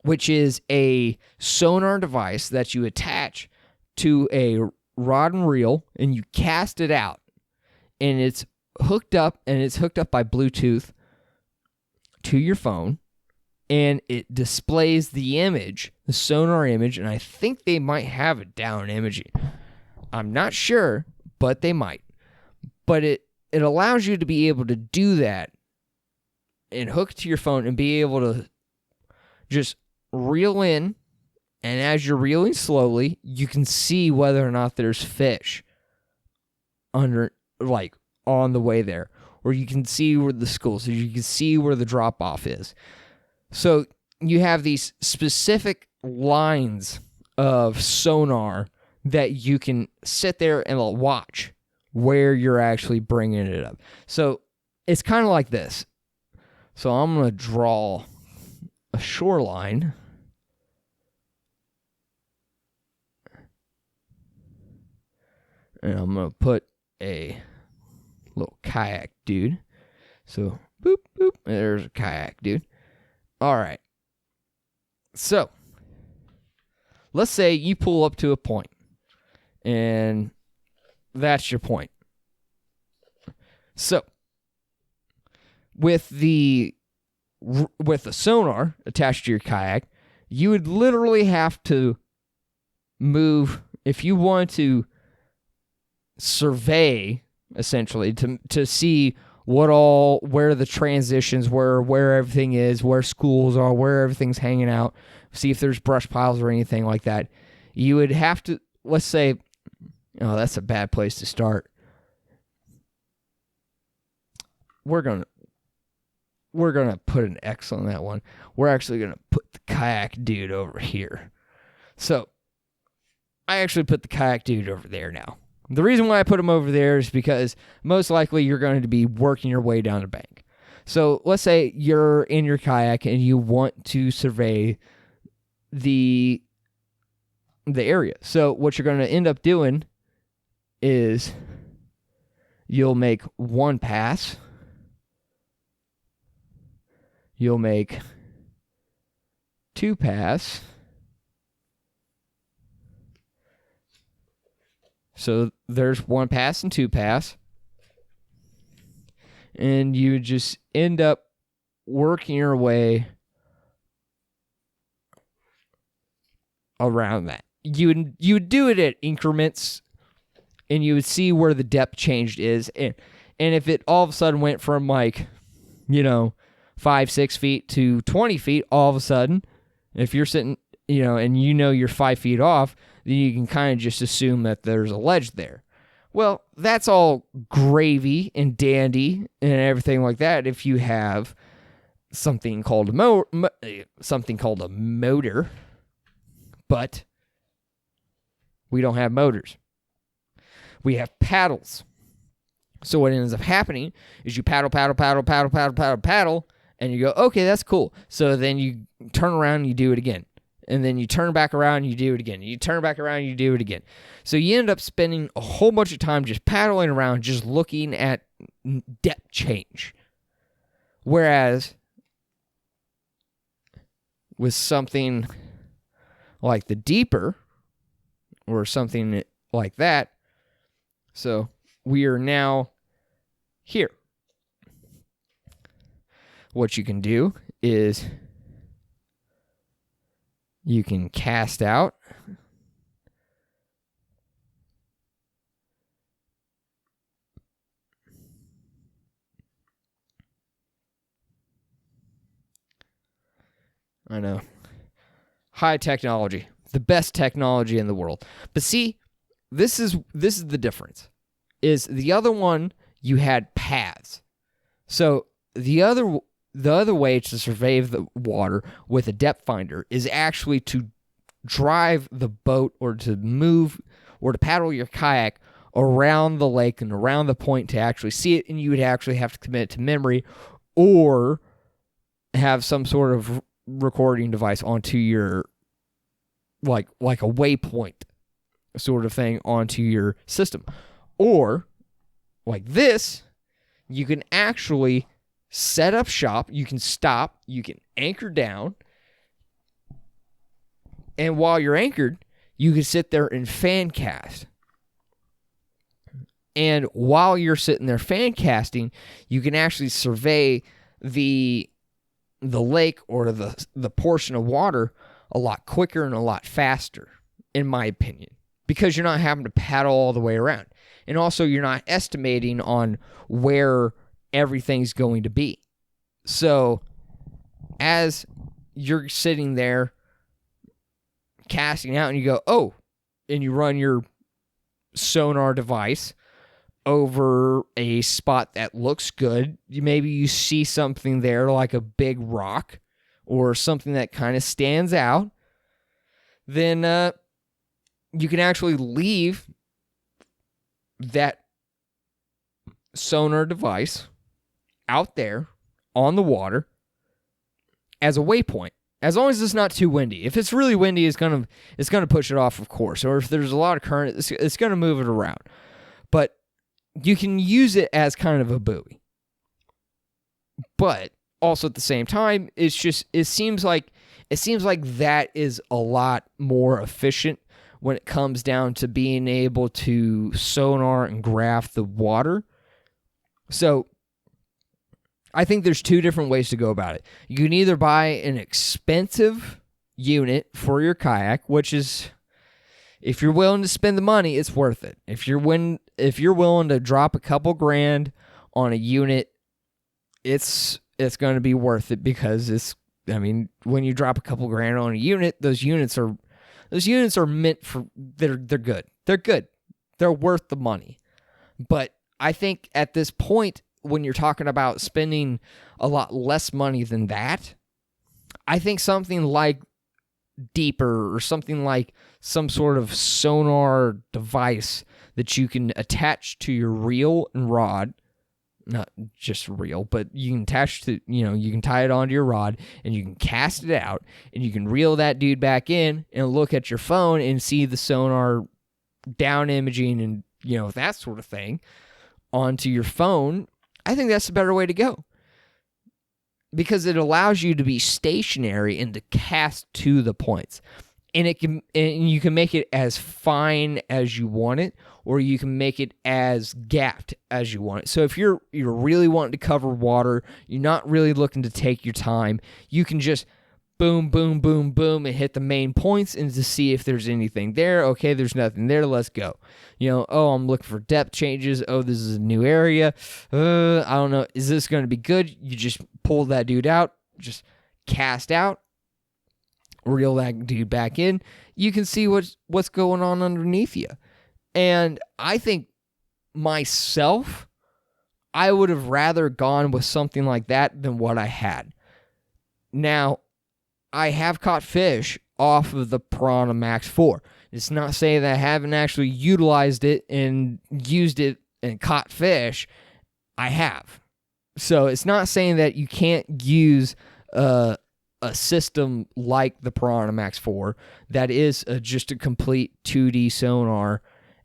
which is a sonar device that you attach to a rod and reel and you cast it out. And it's hooked up by Bluetooth to your phone. And it displays the image, the sonar image, and I think they might have it down imaging. I'm not sure, but they might. But it allows you to be able to do that and hook to your phone and be able to just reel in, and as you're reeling slowly, you can see whether or not there's fish under, like, on the way there. Or you can see where the school, so you can see where the drop-off is. So you have these specific lines of sonar that you can sit there and watch where you're actually bringing it up. So it's kind of like this. So I'm going to draw a shoreline. And I'm going to put a little kayak dude. So boop, boop, there's a kayak dude. All right. So, let's say you pull up to a point, and that's your point. So, with the sonar attached to your kayak, you would literally have to move, if you want to survey, essentially, to see where the transitions were, where everything is, where schools are, where everything's hanging out, see if there's brush piles or anything like that. You would have to, let's say, oh, that's a bad place to start. We're gonna put an X on that one. We're actually gonna put the kayak dude over here. So, I actually put the kayak dude over there now. The reason why I put them over there is because most likely you're going to be working your way down the bank. So let's say you're in your kayak and you want to survey the area. So what you're going to end up doing is you'll make one pass. You'll make two pass. So there's one pass and two pass. And you just end up working your way around that. You would do it at increments, and you would see where the depth changed is. And if it all of a sudden went from 5-6 feet to 20 feet, all of a sudden, if you're sitting, and you're 5 feet off, then you can kind of just assume that there's a ledge there. Well, that's all gravy and dandy and everything like that if you have something called a motor, but we don't have motors. We have paddles. So what ends up happening is you paddle, And you go, okay, that's cool. So then you turn around and you do it again. And then you turn back around and you do it again. You turn back around and you do it again. So you end up spending a whole bunch of time just paddling around, just looking at depth change. Whereas with something like the deeper or something like that, so we are now here. What you can do is you can cast out. I know. High technology. The best technology in the world. But see, this is the difference. Is the other one you had paths. So the other way to survey the water with a depth finder is actually to drive the boat or to move or to paddle your kayak around the lake and around the point to actually see it, and you would actually have to commit it to memory or have some sort of recording device onto your like a waypoint sort of thing onto your system. Or like this, you can actually set up shop, you can stop, you can anchor down, and while you're anchored, you can sit there and fan cast. And while you're sitting there fan casting, you can actually survey the lake or the portion of water a lot quicker and a lot faster, in my opinion, because you're not having to paddle all the way around. And also, you're not estimating on where everything's going to be. So, as you're sitting there casting out and you go, oh, and you run your sonar device over a spot that looks good, maybe you see something there like a big rock or something that kind of stands out, then you can actually leave that sonar device out there on the water as a waypoint, as long as it's not too windy. If it's really windy, it's gonna push it off, of course. Or if there's a lot of current, it's gonna move it around. But you can use it as kind of a buoy. But also at the same time, it seems like that is a lot more efficient when it comes down to being able to sonar and graph the water. So I think there's two different ways to go about it. You can either buy an expensive unit for your kayak, which is, if you're willing to spend the money, it's worth it. If you're willing to drop a couple grand on a unit, it's going to be worth it, because when you drop a couple grand on a unit, those units are meant for, they're good. They're good. They're worth the money. But I think at this point, when you're talking about spending a lot less money than that, I think something like deeper or something like some sort of sonar device that you can attach to your reel and rod, not just reel, but you can attach to, you can tie it onto your rod and you can cast it out and you can reel that dude back in and look at your phone and see the sonar down imaging and, that sort of thing onto your phone. I think that's a better way to go, because it allows you to be stationary and to cast to the points. And you can make it as fine as you want it, or you can make it as gapped as you want it. So if you're really wanting to cover water, you're not really looking to take your time, you can just boom, boom, boom, boom, and hit the main points and to see if there's anything there. Okay, there's nothing there, let's go. I'm looking for depth changes. Oh, this is a new area. I don't know, is this going to be good? You just pull that dude out, just cast out, reel that dude back in. You can see what's going on underneath you. And I think myself, I would have rather gone with something like that than what I had. Now, I have caught fish off of the Piranha Max 4. It's not saying that I haven't actually utilized it and used it and caught fish. I have. So it's not saying that you can't use a system like the Piranha Max 4 that is just a complete 2D sonar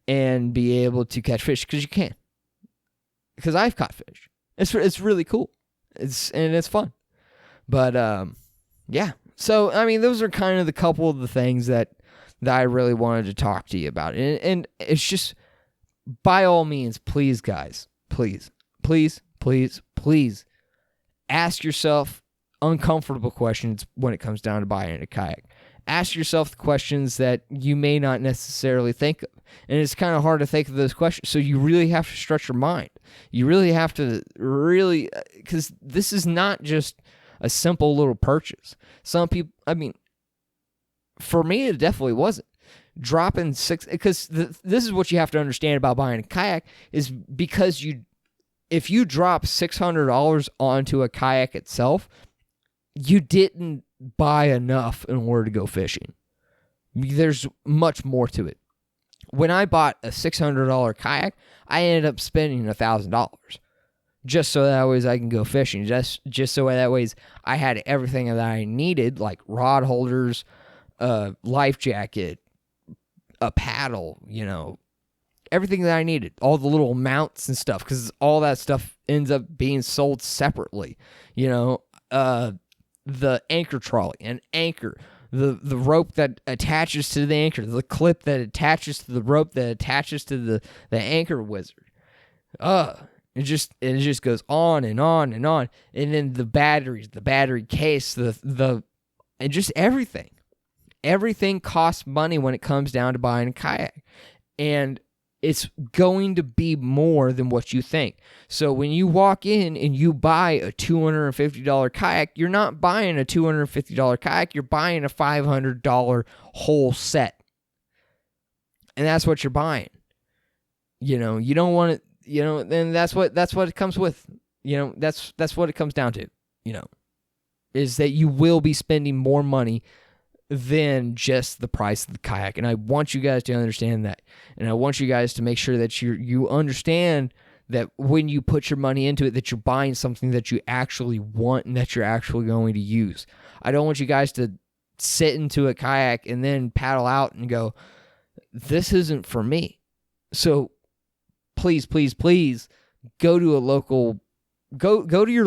and be able to catch fish, because you can. Because I've caught fish. It's really cool. It's fun. But yeah. So I mean, those are kind of the couple of the things that I really wanted to talk to you about. And it's just, by all means, please, guys, please ask yourself uncomfortable questions when it comes down to buying a kayak. Ask yourself the questions that you may not necessarily think of. And it's kind of hard to think of those questions. So you really have to stretch your mind. You really have to because this is not just a simple little purchase. Some people, I mean, for me, it definitely wasn't. Dropping because this is what you have to understand about buying a kayak, is because if you drop $600 onto a kayak itself, you didn't buy enough in order to go fishing. There's much more to it. When I bought a $600 kayak, I ended up spending $1,000 just so that ways I can go fishing. Just so that ways I had everything that I needed, like rod holders, life jacket, a paddle, everything that I needed, all the little mounts and stuff, because all that stuff ends up being sold separately. The anchor trolley, an anchor, the rope that attaches to the anchor, the clip that attaches to the rope that attaches to the anchor wizard. It just goes on and on and on. And then the batteries, the battery case, and just everything. Everything costs money when it comes down to buying a kayak. And it's going to be more than what you think. So when you walk in and you buy a $250 kayak, you're not buying a $250 kayak, you're buying a $500 whole set. And that's what you're buying. You don't want it, then that's what it comes with. That's what it comes down to, is that you will be spending more money than just the price of the kayak. And I want you guys to understand that. And I want you guys to make sure that you understand that when you put your money into it, that you're buying something that you actually want and that you're actually going to use. I don't want you guys to sit into a kayak and then paddle out and go, this isn't for me. So please go to your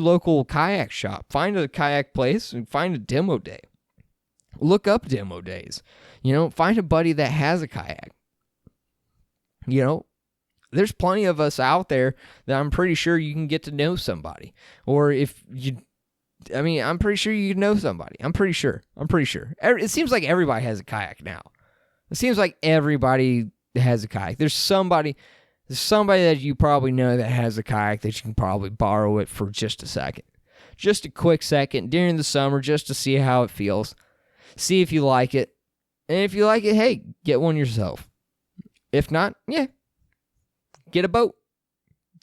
local kayak shop. Find a kayak place and find a demo day. Look up demo days. Find a buddy that has a kayak. There's plenty of us out there that I'm pretty sure you can get to know somebody. Or I'm pretty sure you can know somebody. I'm pretty sure. It seems like everybody has a kayak now. It seems like everybody has a kayak. There's somebody that you probably know that has a kayak that you can probably borrow it for just a second. Just a quick second during the summer, just to see how it feels. See if you like it. And if you like it, hey, get one yourself. If not, yeah, get a boat.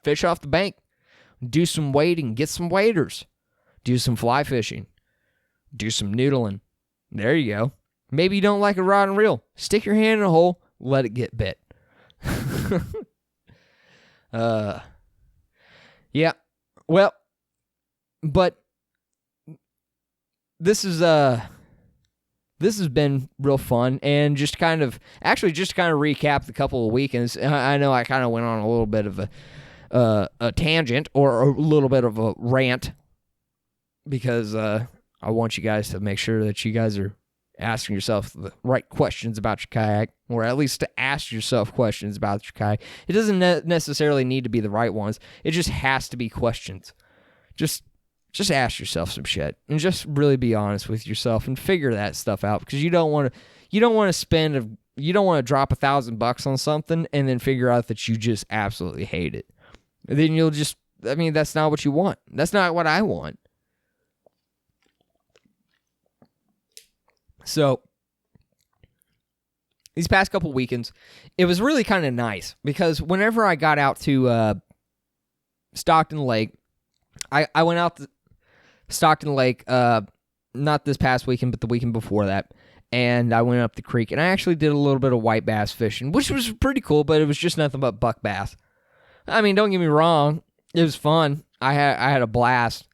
Fish off the bank. Do some wading. Get some waders. Do some fly fishing. Do some noodling. There you go. Maybe you don't like a rod and reel. Stick your hand in a hole. Let it get bit. Yeah. Well, but this has been real fun, and just kind of recap the couple of weekends. I know I kind of went on a little bit of a tangent or a little bit of a rant, because I want you guys to make sure that you guys are asking yourself the right questions about your kayak, or at least to ask yourself questions about your kayak. It doesn't necessarily need to be the right ones. It just has to be questions. Just ask yourself some shit and just really be honest with yourself and figure that stuff out, because you don't want to drop $1,000 on something and then figure out that you just absolutely hate it. And then that's not what you want. That's not what I want. So these past couple weekends, it was really kind of nice, because whenever I got out to Stockton Lake, I went out to Stockton Lake, not this past weekend, but the weekend before that, and I went up the creek, and I actually did a little bit of white bass fishing, which was pretty cool, but it was just nothing but buck bass. I mean, don't get me wrong, it was fun. I had a blast,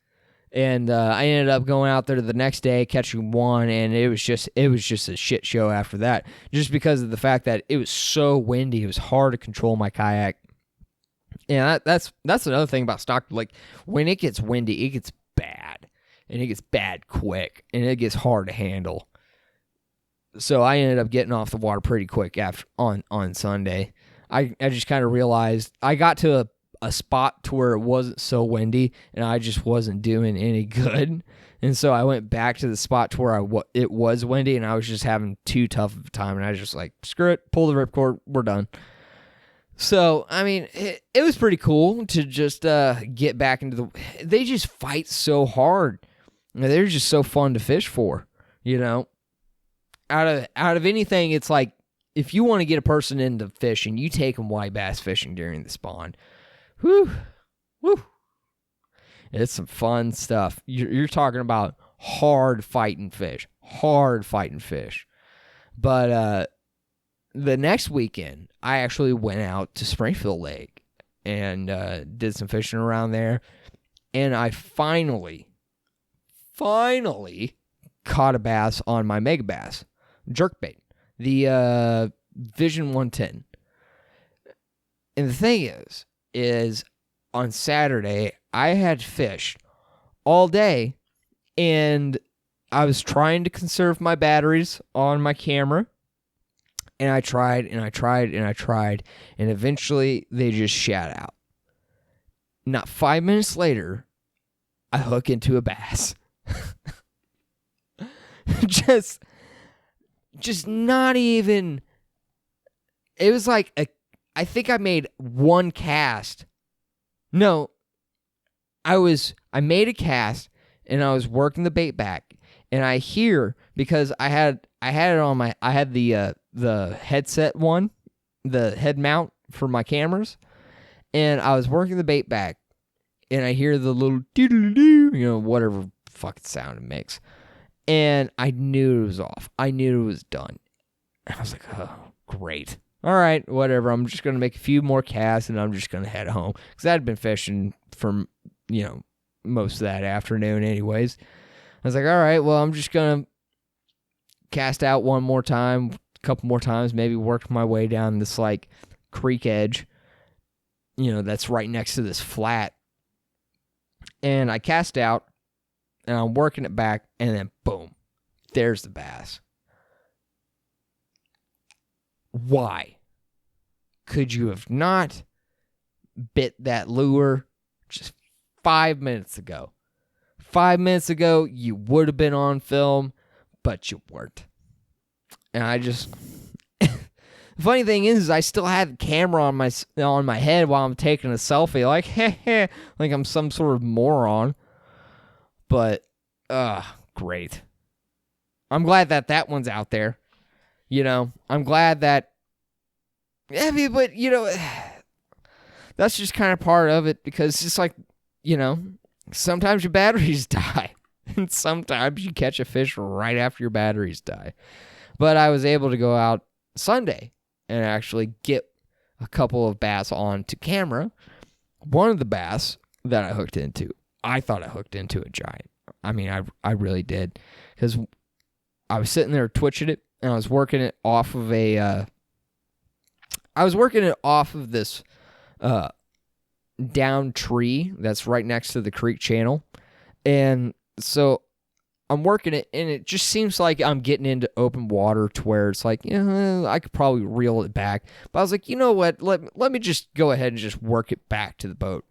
and I ended up going out there the next day catching one, and it was just a shit show after that, just because of the fact that it was so windy. It was hard to control my kayak. And that's another thing about Stockton. Like, when it gets windy, it gets bad, and it gets bad quick, and it gets hard to handle. So I ended up getting off the water pretty quick on Sunday. I just kind of realized I got to a spot to where it wasn't so windy, and I just wasn't doing any good. And so I went back to the spot to where it was windy, and I was just having too tough of a time, and I was just like, screw it, pull the ripcord, we're done. So, I mean, it was pretty cool to just get back into they just fight so hard. They're just so fun to fish for, you know. Out of anything, it's like, if you want to get a person into fishing, you take them white bass fishing during the spawn. Whew. It's some fun stuff. You're talking about hard fighting fish. But the next weekend, I actually went out to Springfield Lake and did some fishing around there. And I finally caught a bass on my mega bass jerkbait, the Vision 110. And the thing is on Saturday, I had fished all day, and I was trying to conserve my batteries on my camera. And I tried, and eventually they just shat out. Not 5 minutes later, I hook into a bass. just not even. It was like I think I made one cast. No, I made a cast, and I was working the bait back, and I hear, because I had it on the headset one, the head mount for my cameras, and I was working the bait back, and I hear the little doo-doo-doo, whatever fucking sound it makes, and I knew it was off. I knew it was done. And I was like, oh, great. All right, whatever. I'm just going to make a few more casts, and I'm just going to head home, because I'd been fishing for, most of that afternoon anyways. I was like, all right, well, I'm just going to cast out one more time, a couple more times, maybe work my way down this, like, creek edge, that's right next to this flat. And I cast out, and I'm working it back, and then boom, there's the bass. Why could you have not bit that lure just 5 minutes ago? 5 minutes ago, you would have been on film, but you weren't. And I just... The funny thing is I still had the camera on my head while I'm taking a selfie, like I'm some sort of moron. But, great. I'm glad that one's out there. I'm glad that... but, that's just kind of part of it, because it's like, sometimes your batteries die. And sometimes you catch a fish right after your batteries die. But I was able to go out Sunday and actually get a couple of bass onto camera. One of the bass that I hooked into, I thought I hooked into a giant. I mean, I really did. Because I was sitting there twitching it, and I was working it off of this down tree that's right next to the creek channel. And so I'm working it, and it just seems like I'm getting into open water to where it's like, I could probably reel it back. But I was like, you know what? Let me just go ahead and just work it back to the boat.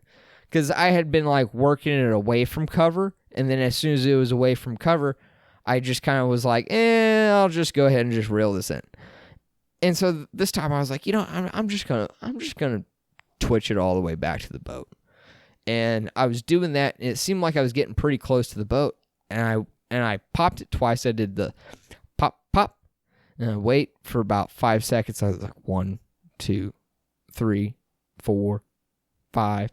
Because I had been like working it away from cover, and then as soon as it was away from cover, I just kind of was like, I'll just go ahead and just reel this in. And so this time I was like, I'm just gonna twitch it all the way back to the boat. And I was doing that, and it seemed like I was getting pretty close to the boat. And I popped it twice. I did the pop, and I wait for about 5 seconds. I was like, 1, 2, 3, 4, 5.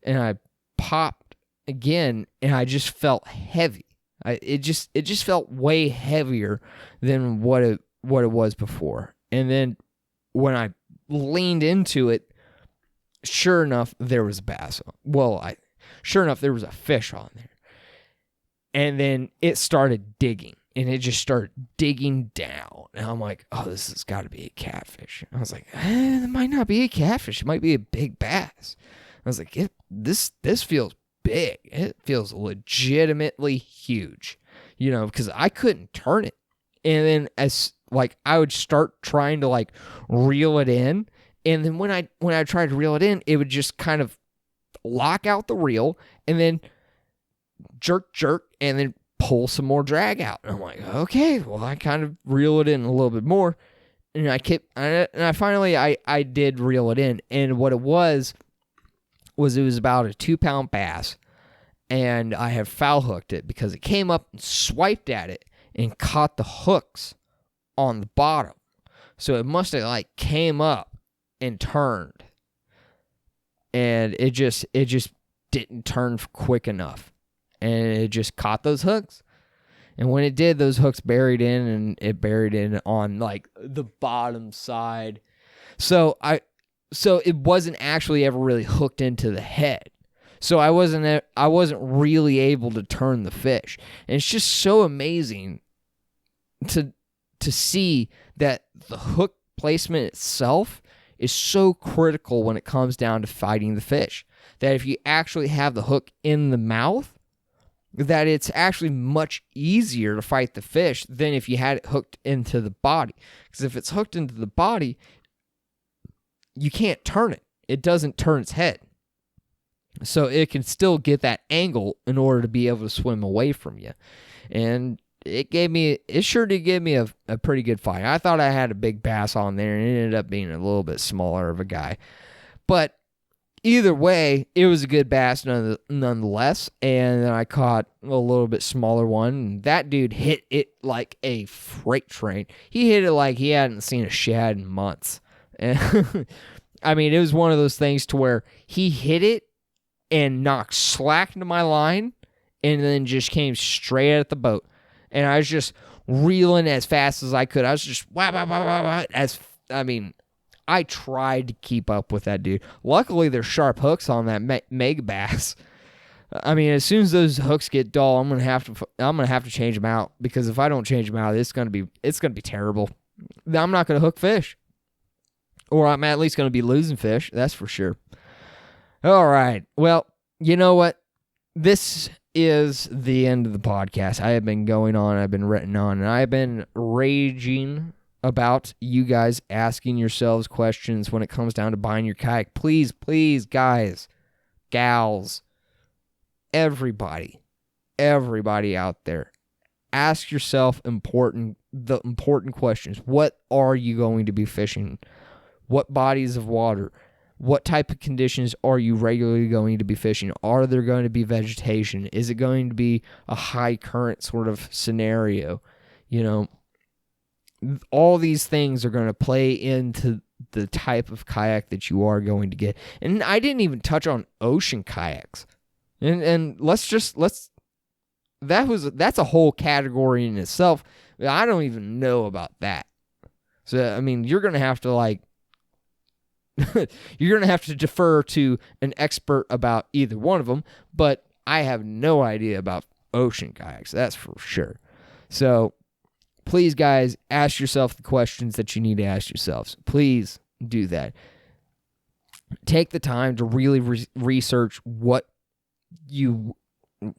And I popped again, and I just felt heavy. It just felt way heavier than what it was before. And then when I leaned into it, sure enough, there was a bass. Well, Sure enough, there was a fish on there. And then it started digging, and it just started digging down. And I'm like, oh, this has got to be a catfish. I was like, it might not be a catfish. It might be a big bass. I was like, this feels big. It feels legitimately huge, because I couldn't turn it. And then I would start trying to reel it in. And then when I tried to reel it in, it would just kind of lock out the reel and then jerk, and then pull some more drag out. And I'm like, okay, well, I kind of reel it in a little bit more. And I finally did reel it in. And what it was it was about a 2-pound bass. And I have foul hooked it because it came up and swiped at it and caught the hooks on the bottom. So it must have came up and turned. And it just didn't turn quick enough. And it just caught those hooks. And when it did, those hooks buried in, and it buried in on the bottom side. So it wasn't actually ever really hooked into the head. So I wasn't really able to turn the fish. And it's just so amazing to see that the hook placement itself is so critical when it comes down to fighting the fish. That if you actually have the hook in the mouth, that it's actually much easier to fight the fish than if you had it hooked into the body. Because if it's hooked into the body, you can't turn it. It doesn't turn its head. So it can still get that angle in order to be able to swim away from you. And it sure did give me a pretty good fight. I thought I had a big bass on there, and it ended up being a little bit smaller of a guy. But either way, it was a good bass nonetheless, and then I caught a little bit smaller one, and that dude hit it like a freight train. He hit it like he hadn't seen a shad in months. And I mean, it was one of those things to where he hit it and knocked slack into my line, and then just came straight at the boat. And I was just reeling as fast as I could. I was just I tried to keep up with that dude. Luckily, there's sharp hooks on that mega bass. I mean, as soon as those hooks get dull, I'm gonna have to change them out, because if I don't change them out, it's gonna be terrible. I'm not gonna hook fish, or I'm at least gonna be losing fish. That's for sure. All right. Well, you know what? This is the end of the podcast. I have been going on. I've been written on, and I've been raging about you guys asking yourselves questions when it comes down to buying your kayak. Please, guys, gals, everybody out there, ask yourself the important questions. What are you going to be fishing? What bodies of water? What type of conditions are you regularly going to be fishing? Are there going to be vegetation? Is it going to be a high current sort of scenario? All these things are going to play into the type of kayak that you are going to get. And I didn't even touch on ocean kayaks. And that's a whole category in itself. I don't even know about that. So, I mean, you're going to have to you're going to have to defer to an expert about either one of them, but I have no idea about ocean kayaks. That's for sure. So, please, guys, ask yourself the questions that you need to ask yourselves. Please do that. Take the time to really research what you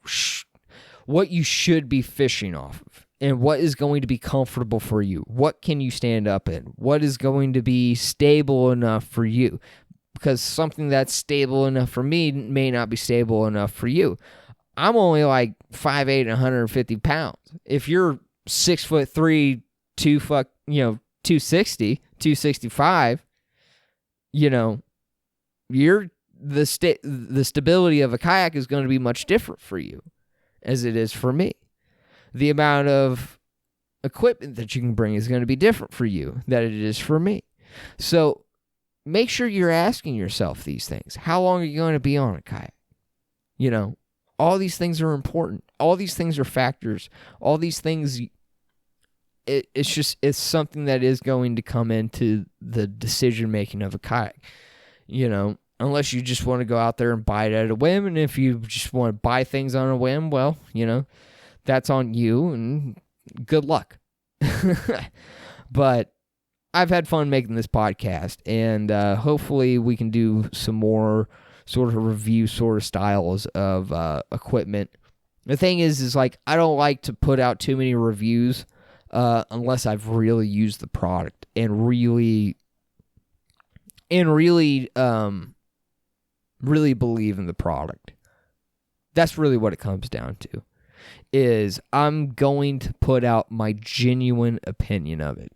should be fishing off of, and what is going to be comfortable for you. What can you stand up in? What is going to be stable enough for you? Because something that's stable enough for me may not be stable enough for you. I'm only 5'8" and 150 pounds. If you're 6'3", 260, 265, the stability of a kayak is going to be much different for you as it is for me. The amount of equipment that you can bring is going to be different for you than it is for me. So make sure you're asking yourself these things. How long are you going to be on a kayak? All these things are important. All these things are factors. All these things, it's something that is going to come into the decision making of a kayak. unless you just want to go out there and buy it at a whim. And if you just want to buy things on a whim, well, that's on you and good luck. But I've had fun making this podcast, and hopefully we can do some more sort of review sort of styles of equipment. The thing is like, I don't like to put out too many reviews unless I've really used the product and really believe in the product. That's really what it comes down to, is I'm going to put out my genuine opinion of it.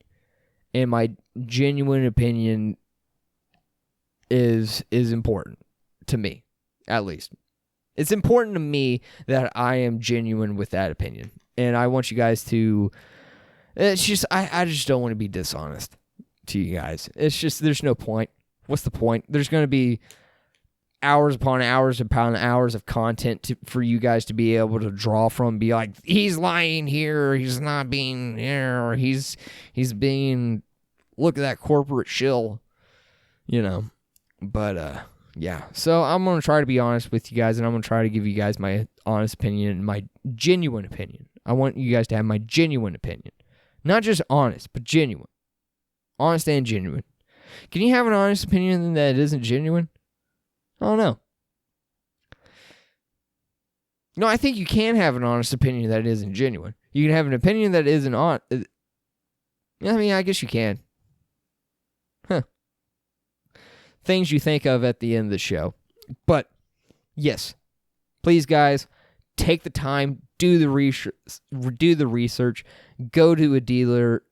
And my genuine opinion is important to me, at least. It's important to me that I am genuine with that opinion. And I want you guys to... It's just, I just don't want to be dishonest to you guys. It's just, there's no point. What's the point? There's going to be hours upon hours upon hours of content for you guys to be able to draw from, be like, he's lying here, he's not being here, or he's being, look at that corporate shill, But, yeah. So I'm going to try to be honest with you guys, and I'm going to try to give you guys my honest opinion and my genuine opinion. I want you guys to have my genuine opinion. Not just honest, but genuine. Honest and genuine. Can you have an honest opinion that isn't genuine? I don't know. No, I think you can have an honest opinion that isn't genuine. You can have an opinion that isn't I mean, I guess you can. Huh. Things you think of at the end of the show. But, yes. Please, guys, take the time, do the research, go to a dealer,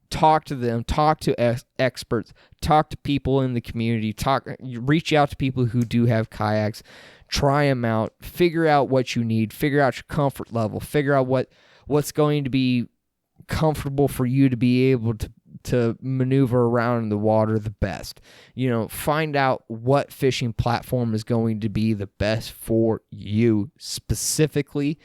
talk to them, talk to experts, talk to people in the community, reach out to people who do have kayaks, try them out, figure out what you need, figure out your comfort level, figure out what's going to be comfortable for you to be able to maneuver around in the water the best. Find out what fishing platform is going to be the best for you specifically,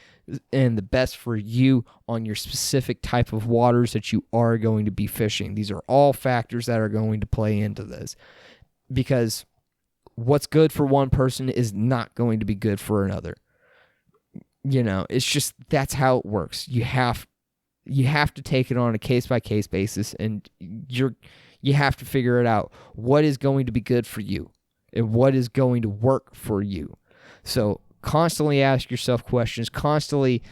and the best for you on your specific type of waters that you are going to be fishing. These are all factors that are going to play into this, because what's good for one person is not going to be good for another. It's just, that's how it works. You have to take it on a case-by-case basis, and you have to figure it out. What is going to be good for you, and what is going to work for you. So constantly ask yourself questions. Constantly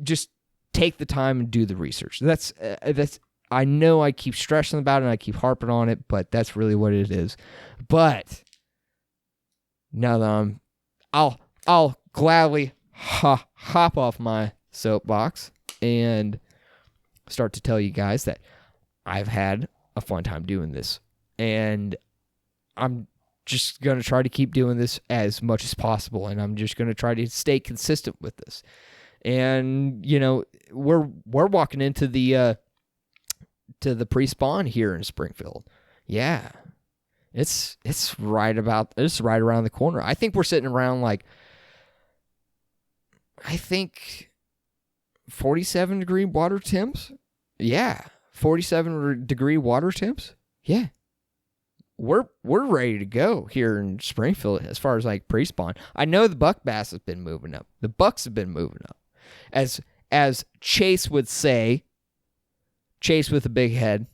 just take the time and do the research. That's. I know I keep stressing about it and I keep harping on it, but that's really what it is. But now that I'll gladly hop off my soapbox and start to tell you guys that I've had a fun time doing this, and I'm just going to try to keep doing this as much as possible, and I'm just going to try to stay consistent with this. And we're walking into the pre-spawn here in Springfield. Yeah, it's right around the corner. I think we're sitting around 47 degree water temps. Yeah, 47 degree water temps. Yeah. We're ready to go here in Springfield as far as pre-spawn. I know the buck bass has been moving up. The bucks have been moving up. As Chase would say, Chase with a big head.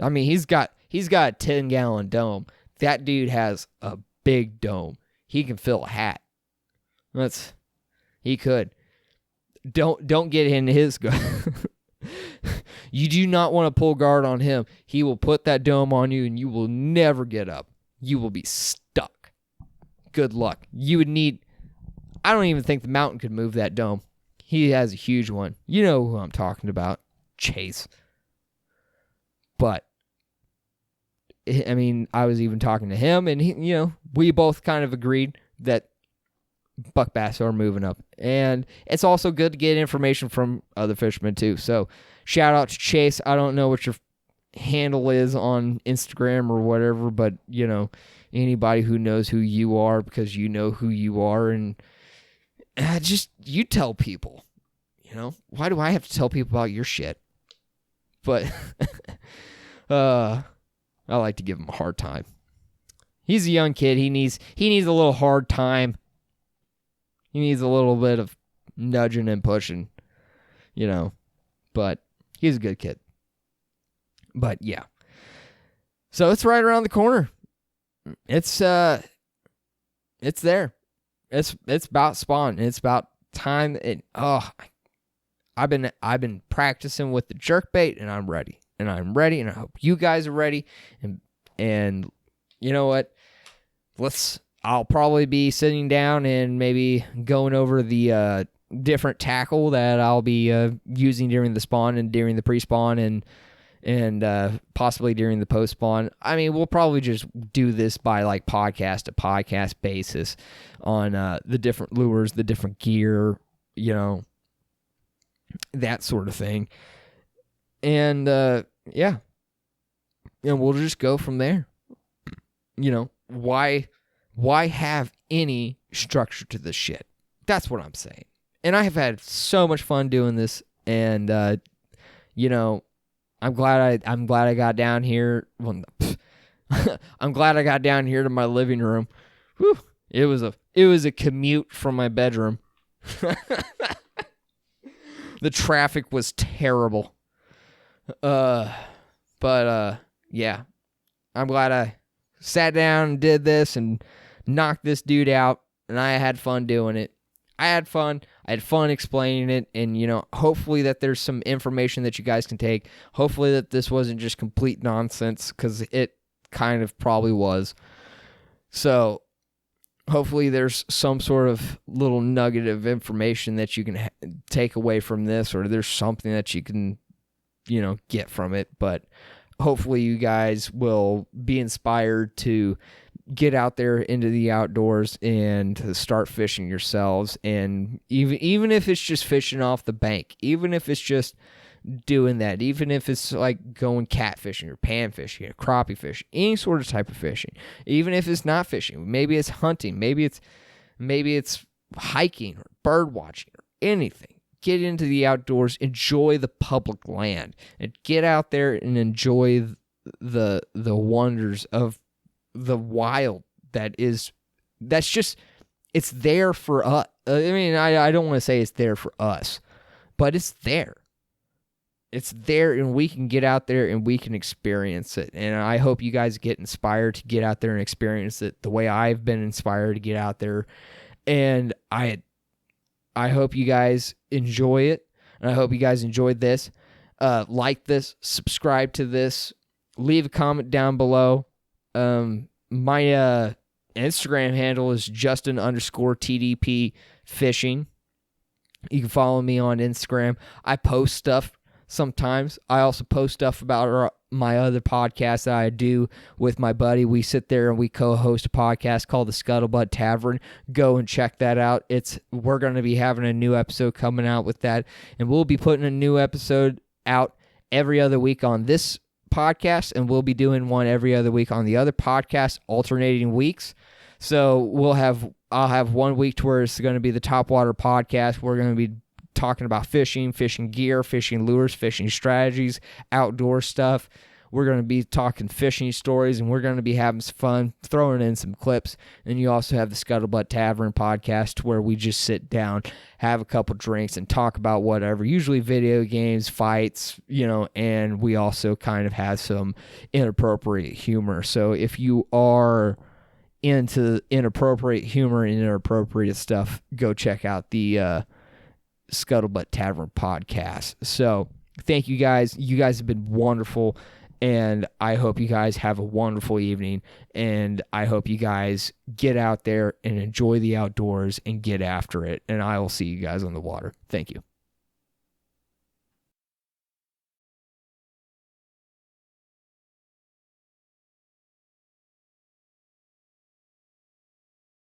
I mean, he's got a 10-gallon dome. That dude has a big dome. He can fill a hat. He could. Don't get in his You do not want to pull guard on him. He will put that dome on you and you will never get up. You will be stuck. Good luck. I don't even think the mountain could move that dome. He has a huge one. You know who I'm talking about. Chase. But, I mean, I was even talking to him, and we both kind of agreed that buck bass are moving up. And it's also good to get information from other fishermen too. So shout out to Chase. I don't know what your handle is on Instagram or whatever, but anybody who knows who you are, because you know who you are, and just you tell people. Why do I have to tell people about your shit? But I like to give him a hard time. He's a young kid. He needs a little hard time. He needs a little bit of nudging and pushing, but he's a good kid. But yeah. So it's right around the corner. It's there. It's about spawn. It's about time. I've been practicing with the jerkbait, and I'm ready. And I hope you guys are ready. And you know what? I'll probably be sitting down and maybe going over the different tackle that I'll be using during the spawn and during the pre-spawn and possibly during the post-spawn. I mean, we'll probably just do this by like podcast to podcast basis on the different lures, the different gear, that sort of thing. And yeah. And we'll just go from there. Why have any structure to this shit? That's what I'm saying. And I have had so much fun doing this, and I'm glad I got down here. Well, I'm glad I got down here to my living room. Whew, it was a commute from my bedroom. The traffic was terrible. But yeah. I'm glad I sat down and did this and knocked this dude out, and I had fun doing it. I had fun explaining it, and hopefully that there's some information that you guys can take. Hopefully that this wasn't just complete nonsense, because it kind of probably was. So hopefully there's some sort of little nugget of information that you can take away from this, or there's something that you can get from it. But hopefully you guys will be inspired to get out there into the outdoors and to start fishing yourselves. And even if it's just fishing off the bank, even if it's just doing that, even if it's like going catfishing or pan fishing or crappie fishing, any sort of type of fishing, even if it's not fishing, maybe it's hunting, maybe it's hiking or bird watching or anything. Get into the outdoors, enjoy the public land, and get out there and enjoy the wonders of the wild it's there for us. I mean, I don't want to say it's there for us, but it's there. It's there, and we can get out there and we can experience it. And I hope you guys get inspired to get out there and experience it the way I've been inspired to get out there. And I hope you guys enjoy it, and I hope you guys enjoyed this. Like this, subscribe to this, leave a comment down below. My Instagram handle is Justin_TDP fishing. You can follow me on Instagram. I post stuff sometimes. I also post stuff about my other podcast that I do with my buddy. We sit there and we co-host a podcast called the Scuttlebutt Tavern. Go and check that out. We're going to be having a new episode coming out with that, and we'll be putting a new episode out every other week on this podcast, and we'll be doing one every other week on the other podcast, alternating weeks. So I'll have 1 week to where it's going to be the Topwater Podcast. We're going to be talking about fishing gear, fishing lures, fishing strategies, outdoor stuff. We're going to be talking fishing stories, and we're going to be having some fun, throwing in some clips. And you also have the Scuttlebutt Tavern podcast, where we just sit down, have a couple drinks, and talk about whatever, usually video games, fights, and we also kind of have some inappropriate humor. So if you are into inappropriate humor and inappropriate stuff, go check out the Scuttlebutt Tavern podcast. So thank you guys. You guys have been wonderful, and I hope you guys have a wonderful evening, and I hope you guys get out there and enjoy the outdoors and get after it, and I will see you guys on the water. Thank you.